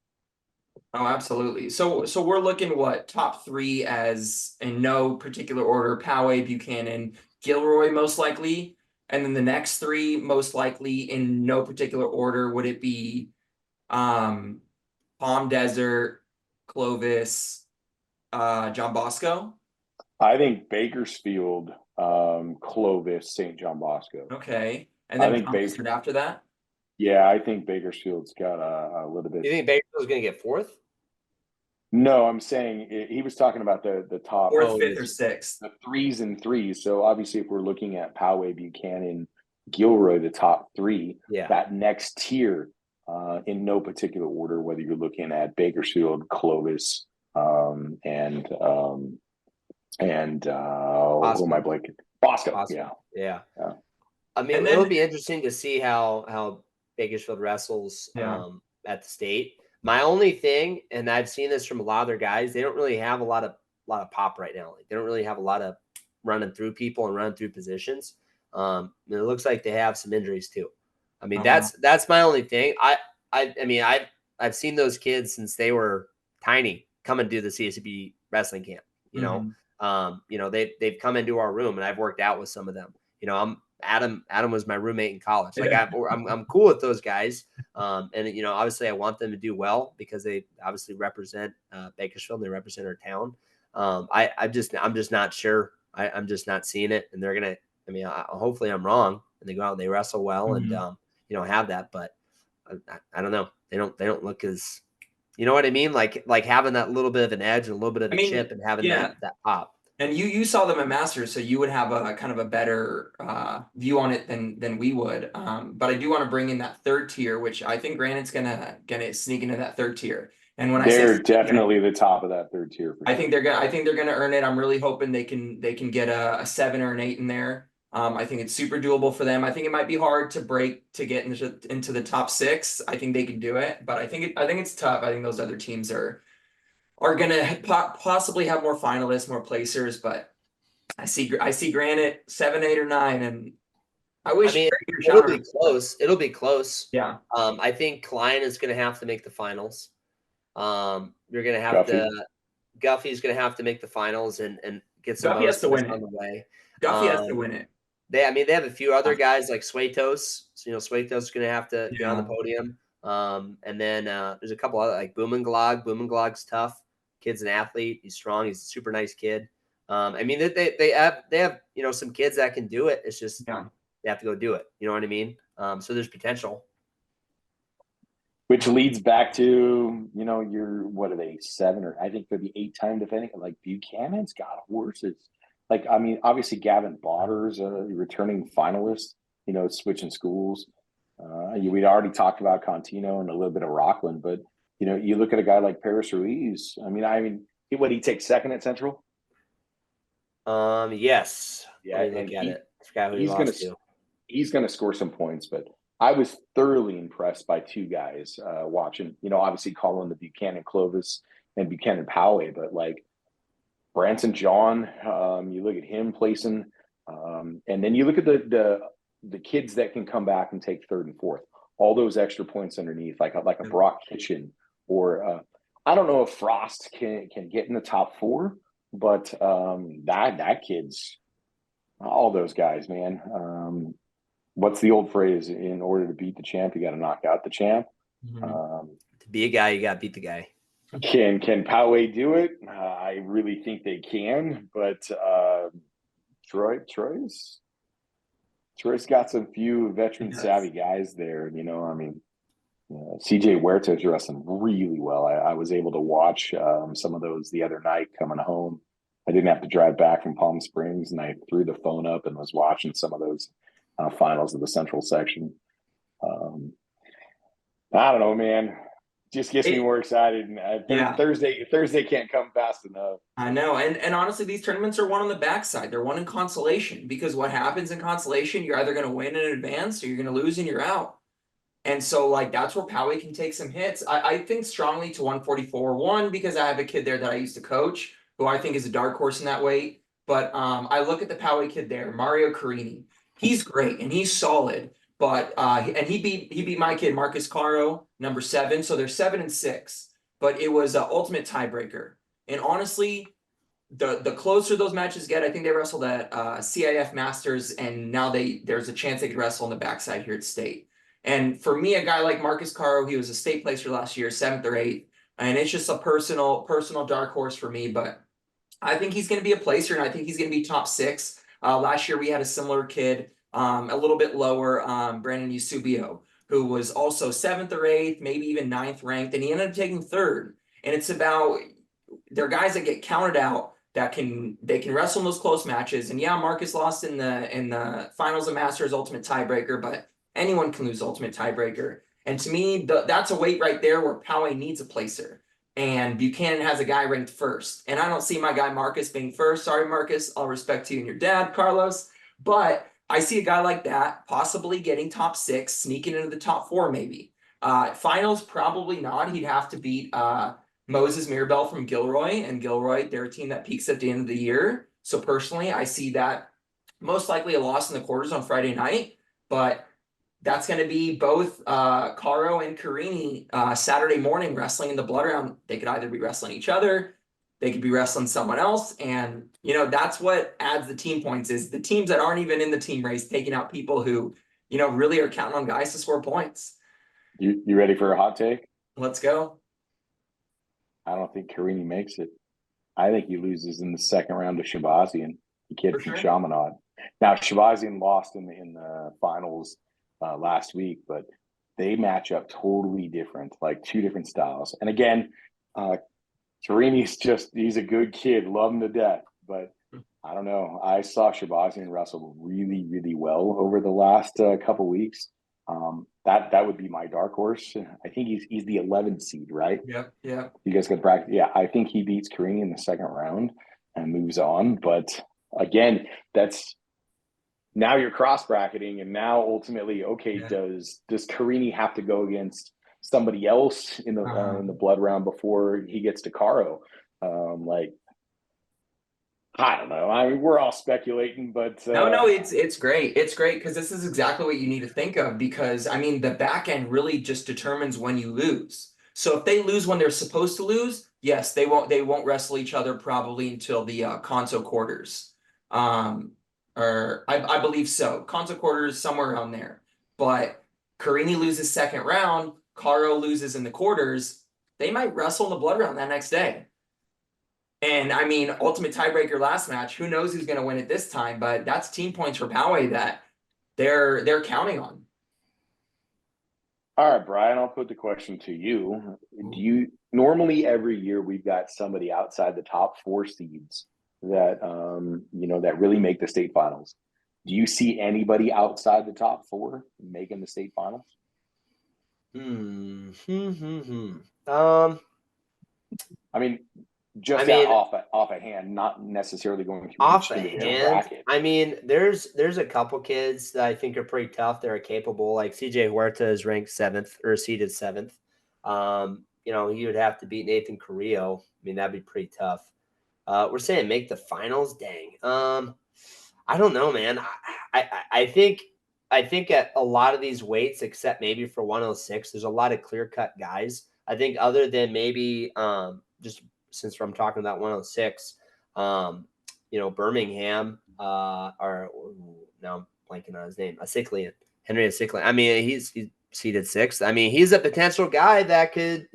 Oh, absolutely. So we're looking top 3 as in no particular order: Poway, Buchanan, Gilroy, most likely. And then the next 3, most likely in no particular order. Would it be Palm Desert, Clovis, John Bosco? I think Bakersfield, Clovis, St. John Bosco. Okay. And then Palm Desert after that? Yeah, I think Bakersfield's got a little bit. You think Bakersfield's going to get 4th? No, I'm saying he was talking about the top 4th, 5th, or 6th. The 3s and 3s. So obviously, if we're looking at Poway, Buchanan, Gilroy, the top 3, that next tier, in no particular order, whether you're looking at Bakersfield, Clovis, and who am I blanking? Bosco. Yeah. I mean, it'll be interesting to see how Bakersfield wrestles at the state. My only thing, and I've seen this from a lot of their guys, they don't really have a lot of pop right now. Like, they don't really have a lot of running through people and running through positions. And it looks like they have some injuries too. I mean, that's my only thing. I've seen those kids since they were tiny come and do the CSB wrestling camp. You know, they've come into our room, and I've worked out with some of them. You know, Adam was my roommate in college. Like, I'm cool with those guys. And, you know, obviously I want them to do well because they obviously represent Bakersfield and they represent our town. I'm just not sure. I'm just not seeing it. And they're going to, hopefully I'm wrong and they go out and they wrestle well and, you know, have that, but I don't know. They don't look as, you know what I mean? Like having that little bit of an edge and a little bit of a chip and having that pop. And you saw them at Masters, so you would have a kind of a better view on it than we would. But I do want to bring in that 3rd tier, which I think Granite's gonna sneak into that 3rd tier. And when they're definitely the top of that 3rd tier. I think they're gonna earn it. I'm really hoping they can get a 7 or an 8 in there. I think it's super doable for them. I think it might be hard to get into the top 6. I think they can do it, but I think it's tough. I think those other teams are gonna possibly have more finalists, more placers, but I see Granite 7, 8, or 9, and I wish it'll be close. It'll be close. Yeah. I think Klein is gonna have to make the finals. You're gonna have to Guffey's gonna have to make the finals and get some Guffey has to bonuses win on it. the way. Guffey has to win it. They have a few other guys like Swatos. So, Swatos is gonna have to get on the Yeah. podium. And then there's a couple other like Blumenglog. Blumenglog's tough. Kid's an athlete. He's strong. He's a super nice kid. I mean, they have some kids that can do it. It's just Yeah. they have to go do it. You know what I mean? So there's potential. Which leads back to, what are they, 7 or I think they're the 8-time defending. Like Buchanan's got horses. Like, I mean, obviously Gavin Botter's a returning finalist, switching schools. We'd already talked about Contino and a little bit of Rockland, but, you look at a guy like Paris Ruiz. I mean, he takes second at Central? Yes. Yeah, Let me look at it. I forgot who he lost to. He's going to score some points, but I was thoroughly impressed by 2 guys watching, obviously calling the Buchanan Clovis and Buchanan Poway, but like Branson John, you look at him placing, and then you look at the kids that can come back and take 3rd and 4th, all those extra points underneath, like a Brock Kitchen, or I don't know if Frost can get in the top 4, but that kid's all those guys, man. What's the old phrase? In order to beat the champ, you got to knock out the champ. To be a guy, you got to beat the guy. Can Poway do it? I really think they can, but Troy's got some few veteran savvy guys there. I mean, CJ Huerta's wrestling really well. I was able to watch some of those the other night coming home. I didn't have to drive back from Palm Springs, and I threw the phone up and was watching some of those finals of the Central section. I don't know, man. Just gets me more excited. And Thursday can't come fast enough. I know. And honestly, these tournaments are won on the backside. They're won in consolation, because what happens in consolation, you're either going to win in advance or you're going to lose and you're out. And so, like, that's where Poway can take some hits. I think strongly to 144. One, because I have a kid there that I used to coach, who I think is a dark horse in that weight. But I look at the Poway kid there, Mario Carini. He's great and he's solid. But and he beat my kid Marcus Caro, number 7. So they're 7 and 6. But it was an ultimate tiebreaker. And honestly, the closer those matches get, I think they wrestled at CIF Masters, and now there's a chance they could wrestle on the backside here at state. And for me, a guy like Marcus Caro, he was a state placer last year, 7th or 8th, and it's just a personal dark horse for me. But I think he's going to be a placer, and I think he's going to be top 6. Last year we had a similar kid, a little bit lower, Brandon Eusebio, who was also 7th or 8th, maybe even 9th ranked, and he ended up taking 3rd. And it's about, they're guys that get counted out, that they can wrestle in those close matches. And yeah, Marcus lost in the finals of Masters ultimate tiebreaker, but anyone can lose ultimate tiebreaker. And to me, that's a weight right there where Poway needs a placer. And Buchanan has a guy ranked 1st. And I don't see my guy Marcus being 1st. Sorry, Marcus. All respect to you and your dad, Carlos. But I see a guy like that possibly getting top 6, sneaking into the top 4 maybe. Finals, probably not. He'd have to beat Moses Mirabel from Gilroy. And Gilroy, they're a team that peaks at the end of the year. So personally, I see that most likely a loss in the quarters on Friday night. But that's going to be both Caro and Carini Saturday morning wrestling in the blood round. They could either be wrestling each other, they could be wrestling someone else. And, that's what adds the team points, is the teams that aren't even in the team race taking out people who, really are counting on guys to score points. You ready for a hot take? Let's go. I don't think Carini makes it. I think he loses in the 2nd round to Shabazian, the kid from Chaminade. Now, Shabazian lost in the finals last week, but they match up totally different, like 2 different styles. And again, Carini's he's a good kid, love him to death, but I don't know. I saw Shabazian wrestle really, really well over the last couple weeks. That would be my dark horse. I think he's the 11th seed, right? Yep. You guys got practice. Yeah, I think he beats Carini in the 2nd round and moves on. But again, that's now you're cross bracketing, and now ultimately, does Carini have to go against somebody else in the blood round before he gets to Caro? I don't know. I mean, we're all speculating, but no, it's great. It's great because this is exactly what you need to think of, because I mean, the back end really just determines when you lose. So if they lose when they're supposed to lose, yes, they won't wrestle each other probably until the Kanto quarters. Or I believe so. Kanto quarters, somewhere around there. But Carini loses second round, Caro loses in the quarters, they might wrestle in the blood round that next day. And I mean, ultimate tiebreaker last match, who knows who's going to win it this time, but that's team points for Poway that they're counting on. All right, Brian, I'll put the question to you. Do you normally every year we've got somebody outside the top 4 seeds that that really make the state finals? Do you see anybody outside the top 4 making the state finals? I mean, just off a hand, not necessarily going through off each a individual hand. bracket. I mean, there's a couple kids that I think are pretty tough. They're capable. Like CJ Huerta is ranked 7th or seeded 7th. He would have to beat Nathan Carrillo. I mean, that'd be pretty tough. We're saying make the finals. Dang. I don't know, man. I think at a lot of these weights, except maybe for 106, there's a lot of clear cut guys. I think other than maybe just since I'm talking about 106, Birmingham, or now I'm blanking on his name, Henry Asiklian. I mean, he's seeded 6th. I mean, he's a potential guy that could,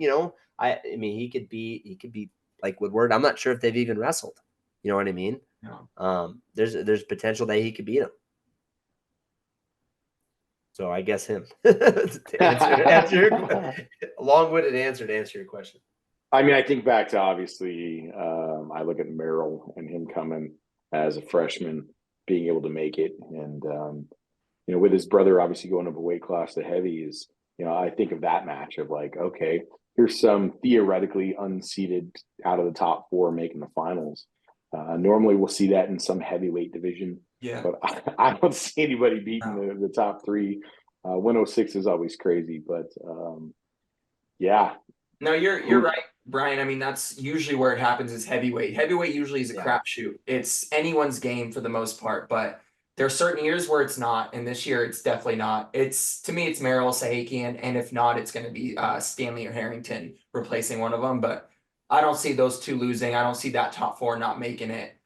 I mean, he could be like Woodward. I'm not sure if they've even wrestled. You know what I mean? No. There's potential that he could beat him. So I guess him. To answer your long-winded answer to answer your question. I mean, I think back to obviously, I look at Merrill and him coming as a freshman, being able to make it, and with his brother obviously going up a weight class to heavies. I think of that match of like, okay, here's some theoretically unseeded out of the top 4 making the finals. Normally, we'll see that in some heavyweight division. Yeah, but I don't see anybody beating the top 3. 106 is always crazy, but yeah. No, you're right, Brian. I mean, that's usually where it happens is heavyweight. Heavyweight usually is a crapshoot. It's anyone's game for the most part, but there are certain years where it's not, and this year it's definitely not. To me, it's Merrill Sahakian, and if not, it's going to be Stanley or Harrington replacing one of them. But I don't see those 2 losing. I don't see that top 4 not making it.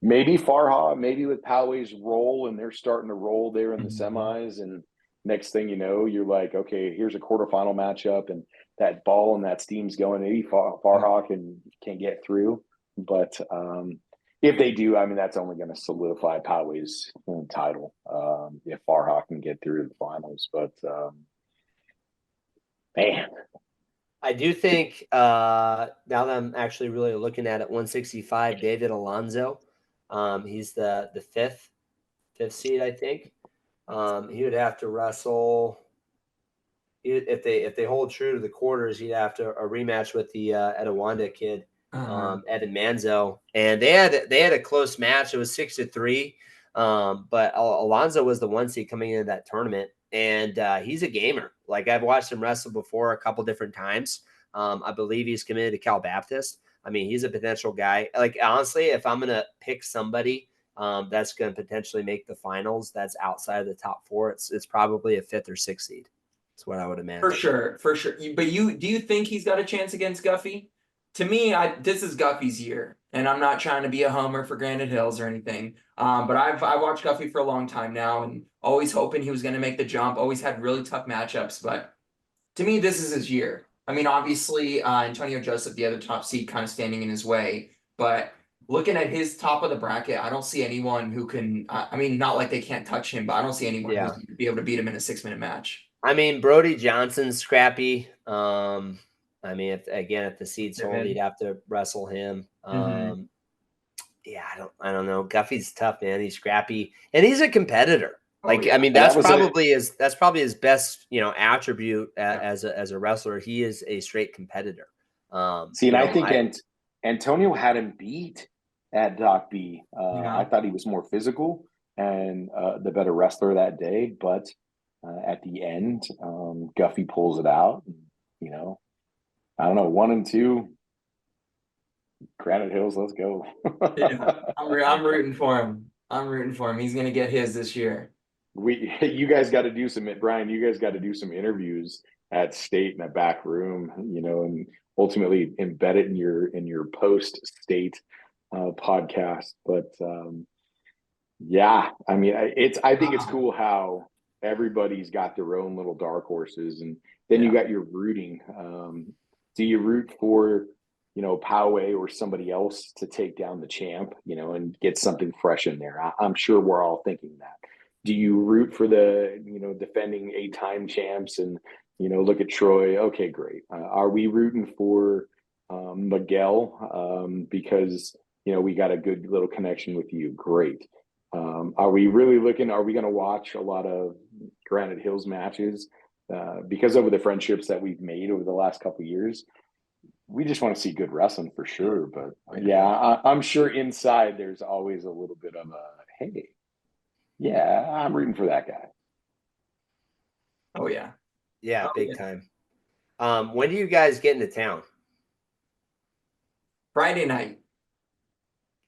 Maybe Farha, maybe with Poway's roll, and they're starting to roll there in the semis, and next thing you know, you're like, okay, here's a quarterfinal matchup, and that ball and that steam's going. Maybe Farha can get through, but if they do, I mean, that's only going to solidify Poway's title if Farha can get through the finals. But man, I do think now that I'm actually really looking at it, 165, David Alonso. He's the fifth seed, I think. He would have to wrestle if they hold true to the quarters. He'd have to a rematch with the Etowanda kid, Evan Manzo, and they had a close match. It was 6-3, but Alonso was the 1 seed coming into that tournament, and he's a gamer. Like I've watched him wrestle before a couple different times. I believe he's committed to Cal Baptist. I mean, he's a potential guy. Like honestly, if I'm gonna pick somebody that's going to potentially make the finals, that's outside of the top 4, it's probably a 5th or 6th seed. That's what I would imagine. For sure. But do you think he's got a chance against Guffey? To me, this is Guffey's year, and I'm not trying to be a homer for Granite Hills or anything. But I've watched Guffey for a long time now, and always hoping he was going to make the jump. Always had really tough matchups, but to me, this is his year. I mean, obviously, Antonio Joseph, the other top seed, kind of standing in his way, but looking at his top of the bracket, I don't see anyone who can. I mean, not like they can't touch him, but I don't see anyone who's going to be able to beat him in a 6-minute match. I mean, Brody Johnson's scrappy. I mean, if the seeds hold, he'd have to wrestle him. Yeah, I don't know. Guffey's tough, man. He's scrappy, and he's a competitor. Like, I mean, that's probably his best, attribute as a wrestler. He is a straight competitor. And I think Antonio had him beat at Doc B. I thought he was more physical and the better wrestler that day, but at the end, Guffey pulls it out. I don't know, 1 and 2. Granite Hills, let's go. I'm rooting for him. He's gonna get his this year. You guys got to do some, Brian. You guys got to do some interviews at state in a back room, and ultimately embed it in your post state podcast. But yeah, I mean, I think it's cool how everybody's got their own little dark horses, and then you got your rooting. Do you root for, Poway or somebody else to take down the champ, and get something fresh in there? I'm sure we're all thinking that. Do you root for the, defending 8-time champs and, look at Troy? Okay, great. Are we rooting for Miguel because, we got a good little connection with you? Great. Are we really looking? Are we going to watch a lot of Granite Hills matches because of the friendships that we've made over the last couple of years? We just want to see good wrestling for sure. But yeah, I'm sure inside there's always a little bit of a, hey, yeah, I'm rooting for that guy. Oh yeah. Yeah, big time. When do you guys get into town? Friday night.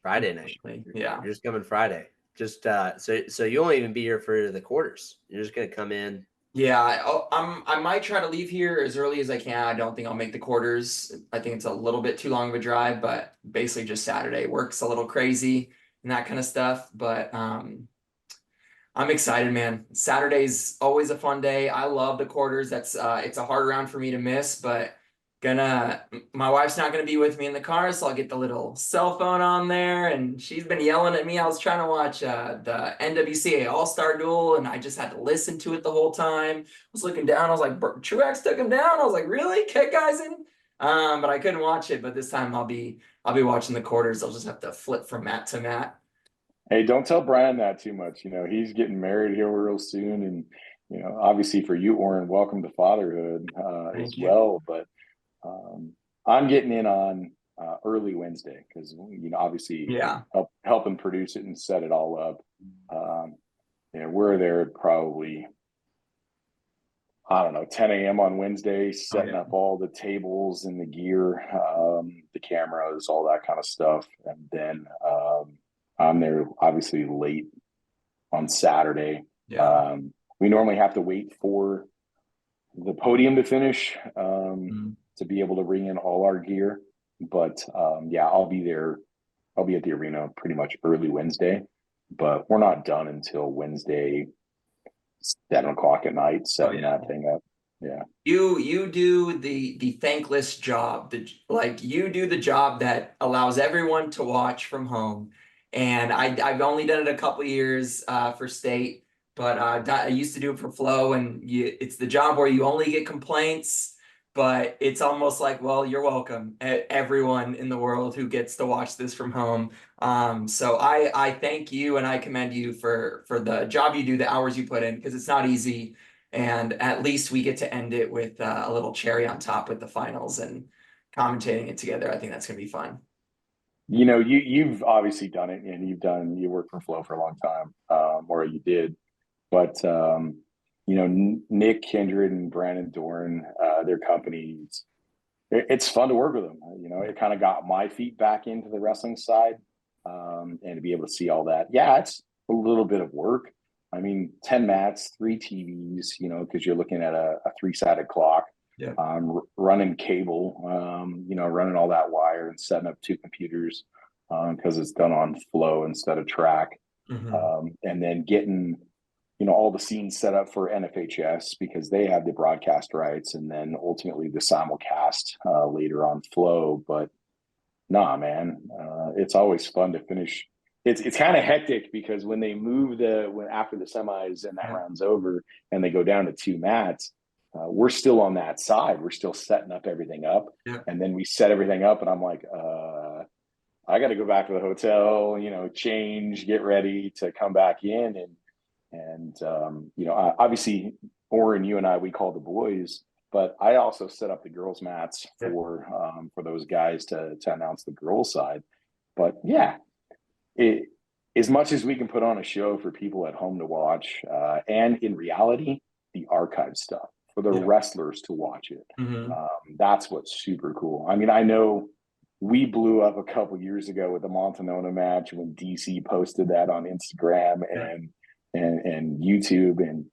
Yeah. You're just coming Friday. Just so you won't even be here for the quarters. You're just gonna come in. Yeah, I might try to leave here as early as I can. I don't think I'll make the quarters. I think it's a little bit too long of a drive, but basically just Saturday. Work's a little crazy and that kind of stuff. But I'm excited, man. Saturday's always a fun day. I love the quarters. That's it's a hard round for me to miss, but my wife's not gonna be with me in the car, so I'll get the little cell phone on there, and she's been yelling at me. I was trying to watch the NWCA All-Star Duel, and I just had to listen to it the whole time. I was looking down, I was like, Truex took him down. I was like, really? Kick guys in? But I couldn't watch it. But this time I'll be watching the quarters. I'll just have to flip from mat to mat. Hey, don't tell Brian that too much. He's getting married here real soon, and obviously for you, Oren, welcome to fatherhood as well. But I'm getting in on early Wednesday because obviously helping produce it and set it all up. We're there probably, I don't know, 10 a.m. on Wednesday, setting up all the tables and the gear, the cameras, all that kind of stuff, and then I'm there obviously late on Saturday. We normally have to wait for the podium to finish to be able to bring in all our gear. But I'll be there. I'll be at the arena pretty much early Wednesday, but we're not done until Wednesday, 7:00 at night, setting that thing up. Yeah. You do the thankless job. You do the job that allows everyone to watch from home. And I've only done it a couple of years for state, but I used to do it for Flow, and it's the job where you only get complaints, but it's almost like, well, you're welcome, everyone in the world who gets to watch this from home. So I thank you and I commend you for the job you do, the hours you put in, because it's not easy. And at least we get to end it with a little cherry on top with the finals and commentating it together. I think that's going to be fun. You've obviously done it, and you worked for Flow for a long time, or you did. But Nick Kindred and Brandon Dorn, their companies, it's fun to work with them. It kind of got my feet back into the wrestling side, and to be able to see all that. Yeah, it's a little bit of work. I mean, 10 mats, 3 TVs, because you're looking at a 3-sided clock. Running cable, running all that wire and setting up 2 computers because it's done on Flow instead of Track. And then getting, all the scenes set up for NFHS because they have the broadcast rights, and then ultimately the simulcast later on Flow. But nah, man, it's always fun to finish. It's kind of hectic because when they move after the semis and that round's over and they go down to 2 mats, we're still on that side. We're still setting up everything up. And then we set everything up and I'm like, I got to go back to the hotel, change, get ready to come back in. And obviously Oren, you and I, we call the boys, but I also set up the girls mats for those guys to announce the girls side. But yeah, as much as we can put on a show for people at home to watch, and in reality, the archive stuff for the wrestlers to watch it. That's what's super cool. I mean, I know we blew up a couple years ago with the Montanona match when DC posted that on Instagram and YouTube, and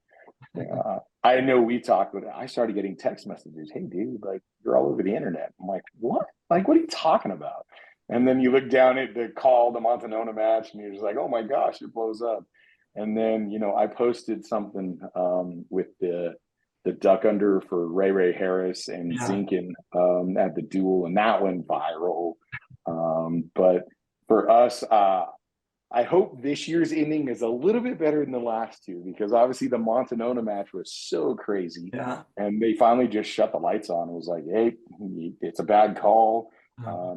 I know we talked, but I started getting text messages. Hey, dude, like you're all over the internet. I'm like, what? Like, what are you talking about? And then you look down at the call, the Montanona match, and you're just like, oh my gosh, it blows up. And then, I posted something with the duck under for Ray Harris and Yeah. Zinkin at the duel, and that went viral. But for us, I hope this year's inning is a little bit better than the last two, because obviously the Montanona match was so crazy. Yeah. And they finally just shut the lights on. It was like, hey, it's a bad call.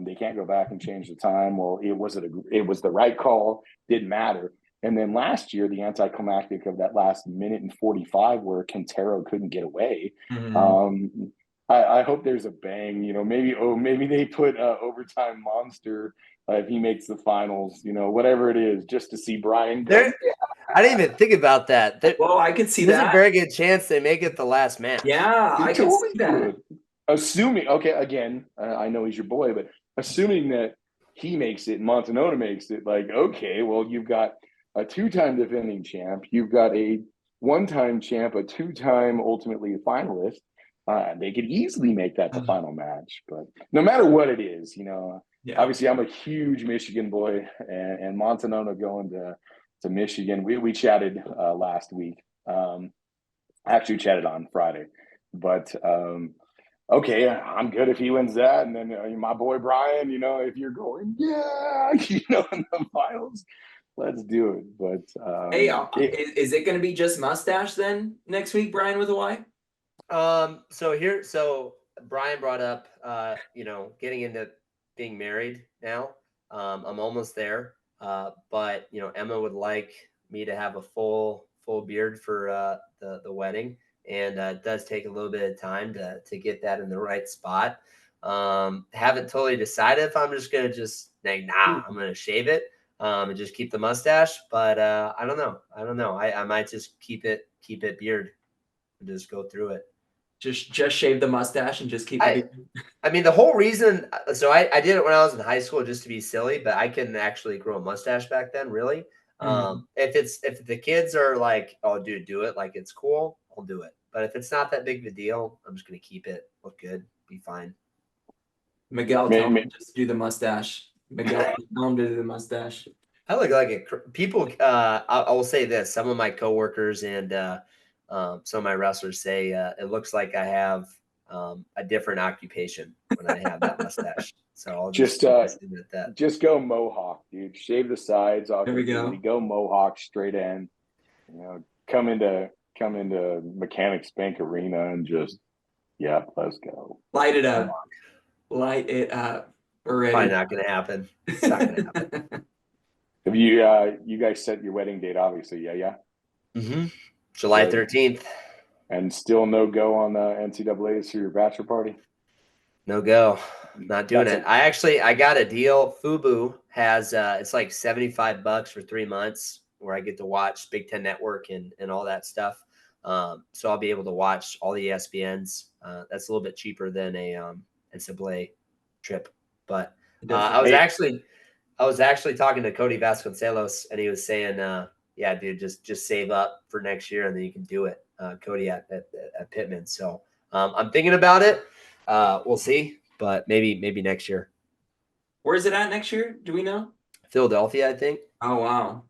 They can't go back and change the time. Well, it was the right call. Didn't matter. And then last year, the anticlimactic of that last minute and 45 where Quintero couldn't get away. Mhm. I hope there's a bang. Maybe they put overtime monster if he makes the finals. Whatever it is, just to see Brian go. I didn't even think about that. Well, I could see There's that. a very good chance they make it the last match. Yeah, I could see that. Assuming, okay, again, I know he's your boy, but assuming that he makes it and Montanona makes it, like, okay, well, you've got a two-time defending champ, you've got a one-time champ, a two-time ultimately finalist. They could easily make that the final match, but no matter what it is, obviously I'm a huge Michigan boy, and Montanona going to Michigan. We chatted last week. Actually chatted on Friday, but okay, I'm good if he wins that. And then my boy Brian, if you're going, in the finals, let's do it. But Hey, is it going to be just mustache then next week, Brian with a Y? So Brian brought up, getting into being married now. I'm almost there. But Emma would like me to have a full beard for the wedding, and it does take a little bit of time to get that in the right spot. Haven't totally decided if I'm just gonna I'm gonna shave it and just keep the mustache, but I don't know. I might just keep it beard and just go through it. Just shave the mustache and just keep the beard. I mean, the whole reason, so I did it when I was in high school just to be silly, but I couldn't actually grow a mustache back then, really. If the kids are like, oh, dude, do it, like it's cool, I'll do it. But if it's not that big of a deal, I'm just gonna keep it, look good, be fine. Miguel, tell him just do the mustache. Miguel, tell him to do the mustache. I look like it. People, I will say this: some of my coworkers and some of my wrestlers say it looks like I have a different occupation when I have that mustache. So I'll just admit that. Just go mohawk, dude. Shave the sides off. There we go. Go mohawk straight in. Come into Mechanics Bank Arena and just let's go. Light it up. Light it up. We're ready. Probably not going to happen. It's not going to happen. Have you guys set your wedding date? Obviously, yeah. Mm-hmm. July 13th. And still no go on the NCAA's for your bachelor party? No go. Not doing it. I got a deal. Fubu has it's like $75 for 3 months where I get to watch Big Ten Network and all that stuff. So I'll be able to watch all the ESPNs. That's a little bit cheaper than a NCAA trip. But I was actually talking to Cody Vasconcelos, and he was saying, yeah, dude, just save up for next year and then you can do it. Cody at Pittman. So I'm thinking about it. We'll see, but maybe next year. Where is it at next year? Do we know? Philadelphia, I think. Oh wow.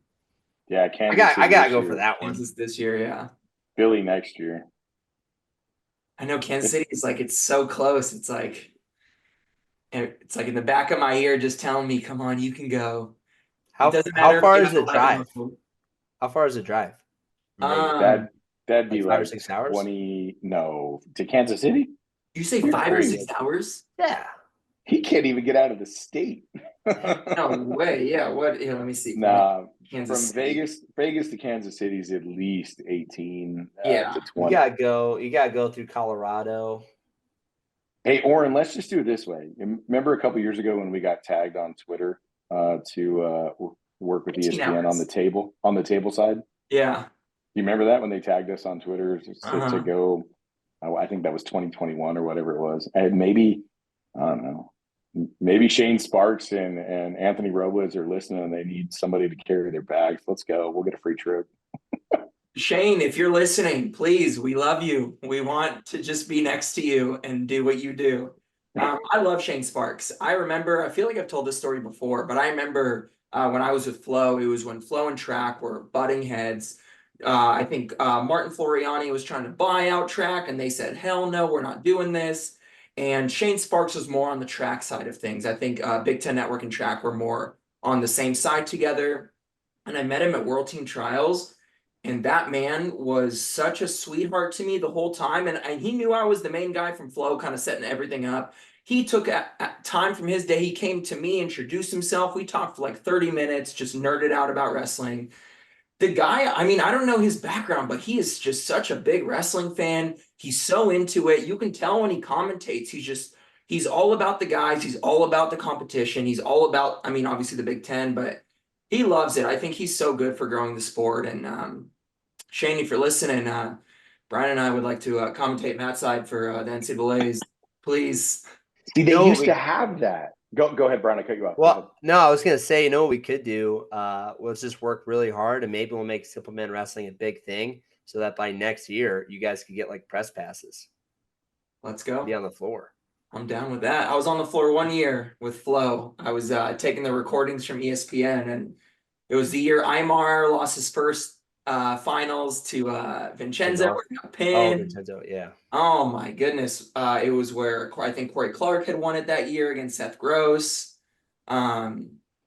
Yeah, Kansas. I gotta go for that one. Kansas this year, yeah. Philly next year. I know Kansas City is like it's so close. It's like in the back of my ear, just telling me, "Come on, you can go." How far is the drive? How far is the drive? That'd be like 5 or 6 hours. 20. No, to Kansas City. You say 5 or 6 hours? Yeah. He can't even get out of the state. No way. Yeah. What? Let me see. Nah, from Vegas to Kansas City is at least 18 to 20. You gotta go through Colorado. Hey, Oren, let's just do it this way. Remember a couple years ago when we got tagged on Twitter to work with ESPN on the table side? Yeah. You remember that when they tagged us on Twitter to go? I think that was 2021 or whatever it was. And maybe, I don't know, maybe Shane Sparks and Anthony Robles are listening and they need somebody to carry their bags. Let's go. We'll get a free trip. Shane, if you're listening, please, we love you. We want to just be next to you and do what you do. I love Shane Sparks. I feel like I've told this story before, but I remember when I was with Flo, it was when Flo and Track were butting heads. I think Martin Floriani was trying to buy out Track, and they said, hell no, we're not doing this. And Shane Sparks was more on the track side of things. I think Big Ten Network and Track were more on the same side together. And I met him at World Team Trials. And that man was such a sweetheart to me the whole time. And he knew I was the main guy from Flow, kind of setting everything up. He took time from his day. He came to me, introduced himself. We talked for like 30 minutes, just nerded out about wrestling. The guy, I mean, I don't know his background, but he is just such a big wrestling fan. He's so into it. You can tell when he commentates, he's all about the guys. He's all about the competition. He's all about, I mean, obviously the Big Ten, but he loves it. I think he's so good for growing the sport. And Shane, if you're listening, Brian and I would like to commentate Matt's side for the NCAAs. Please. See, they used to have that. Go ahead, Brian. I cut you off. Well, no, I was going to say, what we could do? Let's just work really hard, and maybe we'll make Simple Man Wrestling a big thing so that by next year, you guys could get like press passes. Let's go. Be on the floor. I'm down with that. I was on the floor 1 year with Flo. I was taking the recordings from ESPN, and it was the year Aymar lost his first finals to Vincenzo. Oh, Vincenzo, yeah. Oh my goodness. It was where I think Corey Clark had won it that year against Seth Gross.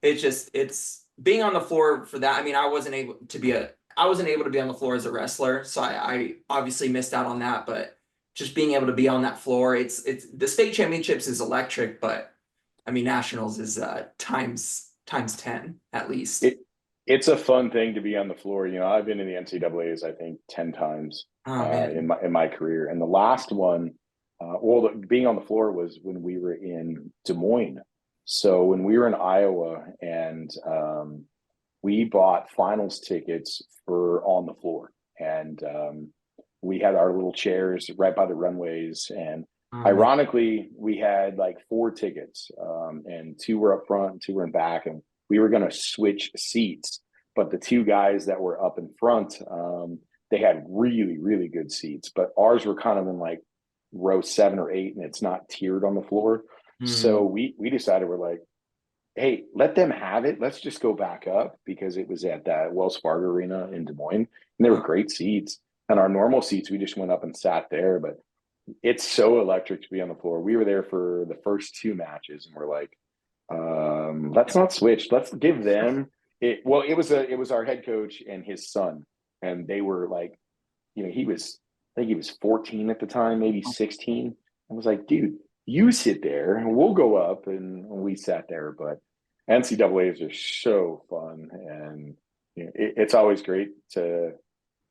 It's being on the floor for that. I mean, I wasn't able to be on the floor as a wrestler, so I obviously missed out on that, but just being able to be on that floor, it's the state championships is electric, but I mean, nationals is times 10 at least. It's a fun thing to be on the floor. I've been in the NCAAs, I think 10 times in my career. And the last one, being on the floor was when we were in Des Moines. So when we were in Iowa, and we bought finals tickets for on the floor, and we had our little chairs right by the runways. And ironically, we had like 4 tickets, and 2 were up front, 2 were in back, and we were going to switch seats, but the 2 guys that were up in front, they had really, really good seats, but ours were kind of in like row 7 or 8, and it's not tiered on the floor. So we decided, we're like, hey, let them have it. Let's just go back up, because it was at that Wells Fargo Arena in Des Moines, and they were great seats. And our normal seats, we just went up and sat there, but it's so electric to be on the floor. We were there for the first 2 matches, and we're like, let's not switch. Let's give them it. Well, it was our head coach and his son, and they were like, I think he was 14 at the time, maybe 16. I was like, dude, you sit there and we'll go up, and we sat there. But NCAAs are so fun, and it's always great to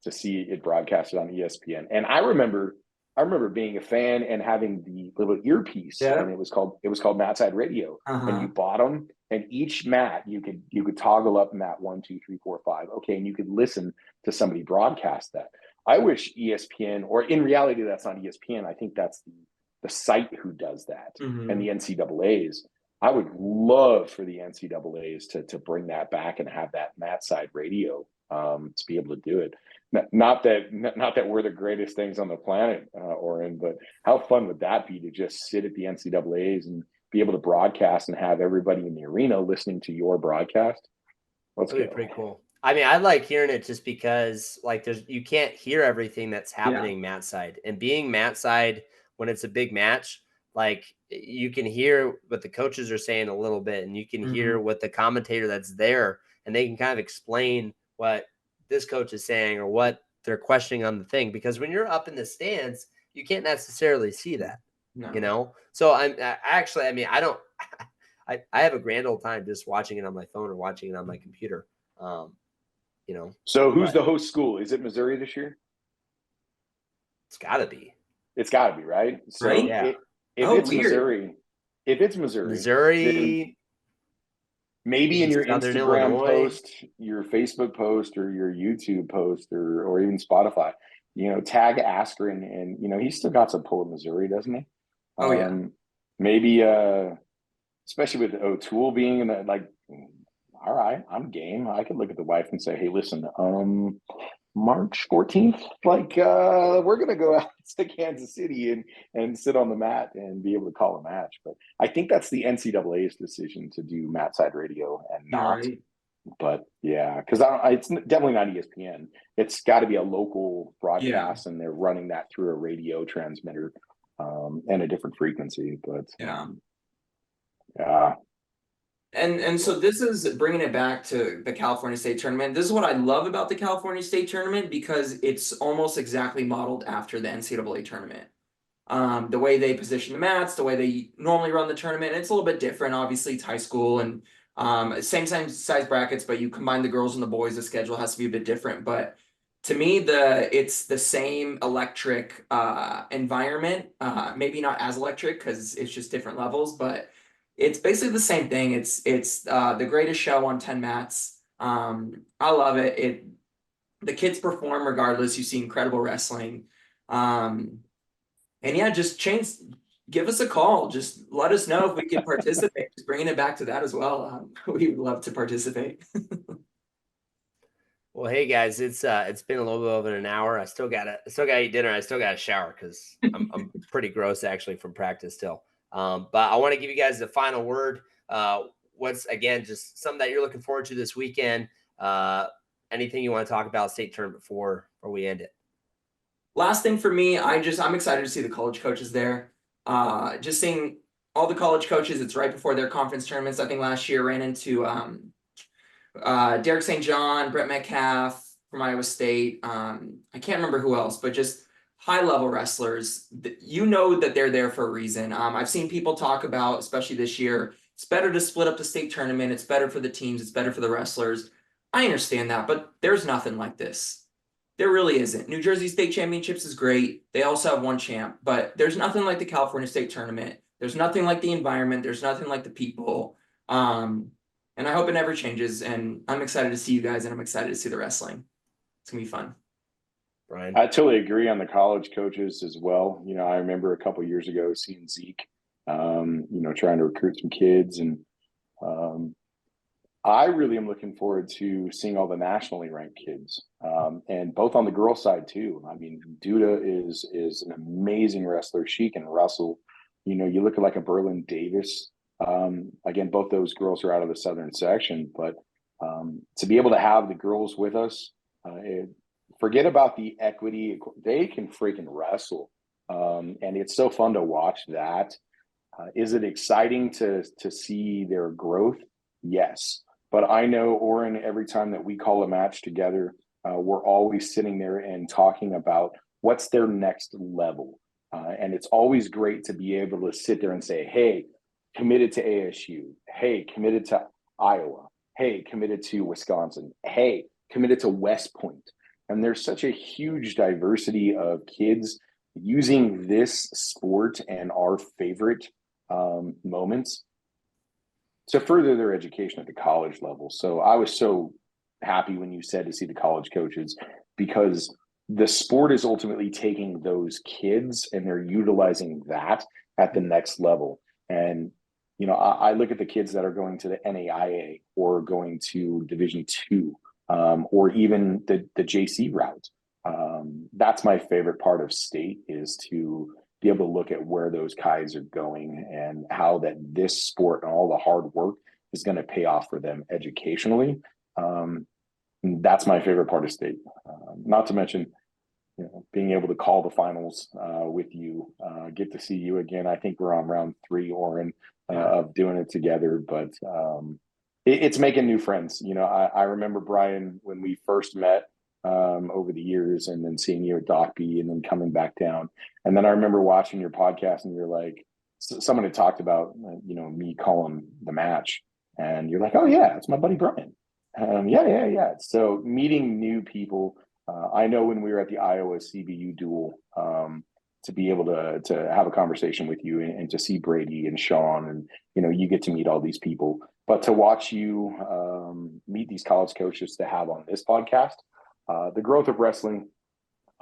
see it broadcasted on ESPN. And I remember being a fan and having the little earpiece, and it was called Mat Side Radio, and you bought them, and each mat you could toggle up mat 1, 2, 3, 4, 5. Okay, and you could listen to somebody broadcast that. I wish ESPN, or in reality, that's not ESPN. I think that's the site who does that, and the NCAAs. I would love for the NCAAs to bring that back and have that Mat Side Radio, to be able to do it. Not that we're the greatest things on the planet, Oren, but how fun would that be to just sit at the NCAAs and be able to broadcast and have everybody in the arena listening to your broadcast? That'd be pretty cool. I mean, I like hearing it just because you can't hear everything that's happening Mat Side, and being Mat Side when it's a big match, like you can hear what the coaches are saying a little bit, and you can hear what the commentator that's there, and they can kind of explain what this coach is saying or what they're questioning on the thing. Because when you're up in the stands, you can't necessarily see that, So I have a grand old time just watching it on my phone or watching it on my computer. So who's the host school? Is it Missouri this year? It's gotta be. It's gotta be, right? So right? If it's Missouri, maybe in your Instagram post, your Facebook post, or your YouTube post, or even Spotify, tag Askren, and he's still got some pull in Missouri, doesn't he? Oh yeah. Maybe especially with O'Toole being in all right, I'm game. I could look at the wife and say, hey, listen, March 14th. Like, we're gonna go out to Kansas City and sit on the mat and be able to call a match. But I think that's the NCAA's decision to do mat side radio and You're not. right. But yeah, because it's definitely not ESPN. It's got to be a local broadcast, and they're running that through a radio transmitter and a different frequency. But Yeah. yeah, And so this is bringing it back to the California State Tournament. This is what I love about the California State Tournament because it's almost exactly modeled after the NCAA tournament. The way they position the mats, the way they normally run the tournament, it's a little bit different. Obviously, it's high school and same size brackets, but you combine the girls and the boys, the schedule has to be a bit different. But to me, it's the same electric environment. Maybe not as electric because it's just different levels, but it's basically the same thing. It's the greatest show on 10 mats. I love it. The kids perform regardless. You see incredible wrestling. And yeah, give us a call. Just let us know if we can participate. Just bringing it back to that as well. We would love to participate. Well, hey guys, it's been a little bit over an hour. I still gotta eat dinner. I still gotta shower because I'm pretty gross actually from practice still. But I want to give you guys the final word. What's again just something that you're looking forward to this weekend? Anything you want to talk about state tournament before we end it? Last thing for me, I'm excited to see the college coaches there. Just seeing all the college coaches. It's right before their conference tournaments. I think last year ran into Derek St. John, Brett Metcalf from Iowa State. I can't remember who else, but just high level wrestlers. You know that they're there for a reason. I've seen people talk about, especially this year, it's better to split up the state tournament. It's better for the teams. It's better for the wrestlers. I understand that, but there's nothing like this. There really isn't. New Jersey State Championships is great. They also have one champ, but there's nothing like the California State Tournament. There's nothing like the environment. There's nothing like the people. And I hope it never changes. And I'm excited to see you guys, and I'm excited to see the wrestling. It's gonna be fun. Brian, I totally agree on the college coaches as well. I remember a couple years ago seeing Zeke, trying to recruit some kids, and I really am looking forward to seeing all the nationally ranked kids, and both on the girl side too. I mean, Duda is an amazing wrestler. She can wrestle. You look at like a Berlin Davis. Again, both those girls are out of the southern section, but to be able to have the girls with us, forget about the equity. They can freaking wrestle, and it's so fun to watch that. Is it exciting to see their growth? Yes. But I know, Oren, every time that we call a match together, we're always sitting there and talking about what's their next level. And it's always great to be able to sit there and say, hey, committed to ASU. Hey, committed to Iowa. Hey, committed to Wisconsin. Hey, committed to West Point. And there's such a huge diversity of kids using this sport and our favorite moments to further their education at the college level. So I was so happy when you said to see the college coaches, because the sport is ultimately taking those kids and they're utilizing that at the next level. And, I look at the kids that are going to the NAIA or going to Division II, or even the JC route. That's my favorite part of state, is to be able to look at where those guys are going and how that this sport and all the hard work is going to pay off for them educationally. That's my favorite part of state. Not to mention, being able to call the finals with you, get to see you again. I think we're on round 3, Oren, of doing it together, but it's making new friends. I remember, Brian, when we first met, over the years, and then seeing you at Dockby and then coming back down. And then I remember watching your podcast, and you're like, someone had talked about, me calling the match, and you're like, oh yeah, it's my buddy Brian. Yeah. So meeting new people, I know when we were at the Iowa CBU duel, to be able to have a conversation with you and to see Brady and Sean, and, you get to meet all these people, but to watch you meet these college coaches to have on this podcast, the growth of wrestling,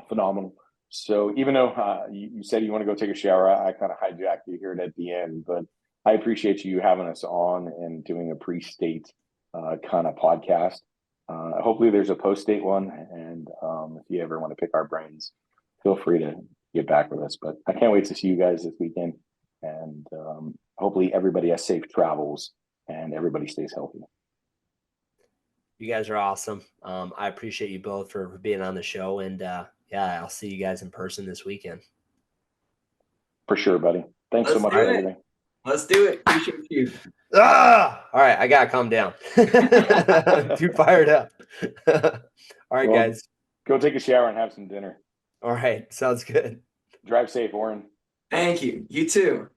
phenomenal. So even though you said you want to go take a shower, I kind of hijacked you here at the end, but I appreciate you having us on and doing a pre-state kind of podcast. Hopefully there's a post-state one, and if you ever want to pick our brains, feel free to get back with us. But I can't wait to see you guys this weekend, and hopefully everybody has safe travels and everybody stays healthy. You guys are awesome. I appreciate you both for being on the show, and yeah, I'll see you guys in person this weekend. For sure, buddy. Thanks so much for everything. Let's do it. Appreciate you. All right, I gotta calm down. Too fired up. All right, guys. Go take a shower and have some dinner. All right, sounds good. Drive safe, Oren. Thank you. You too.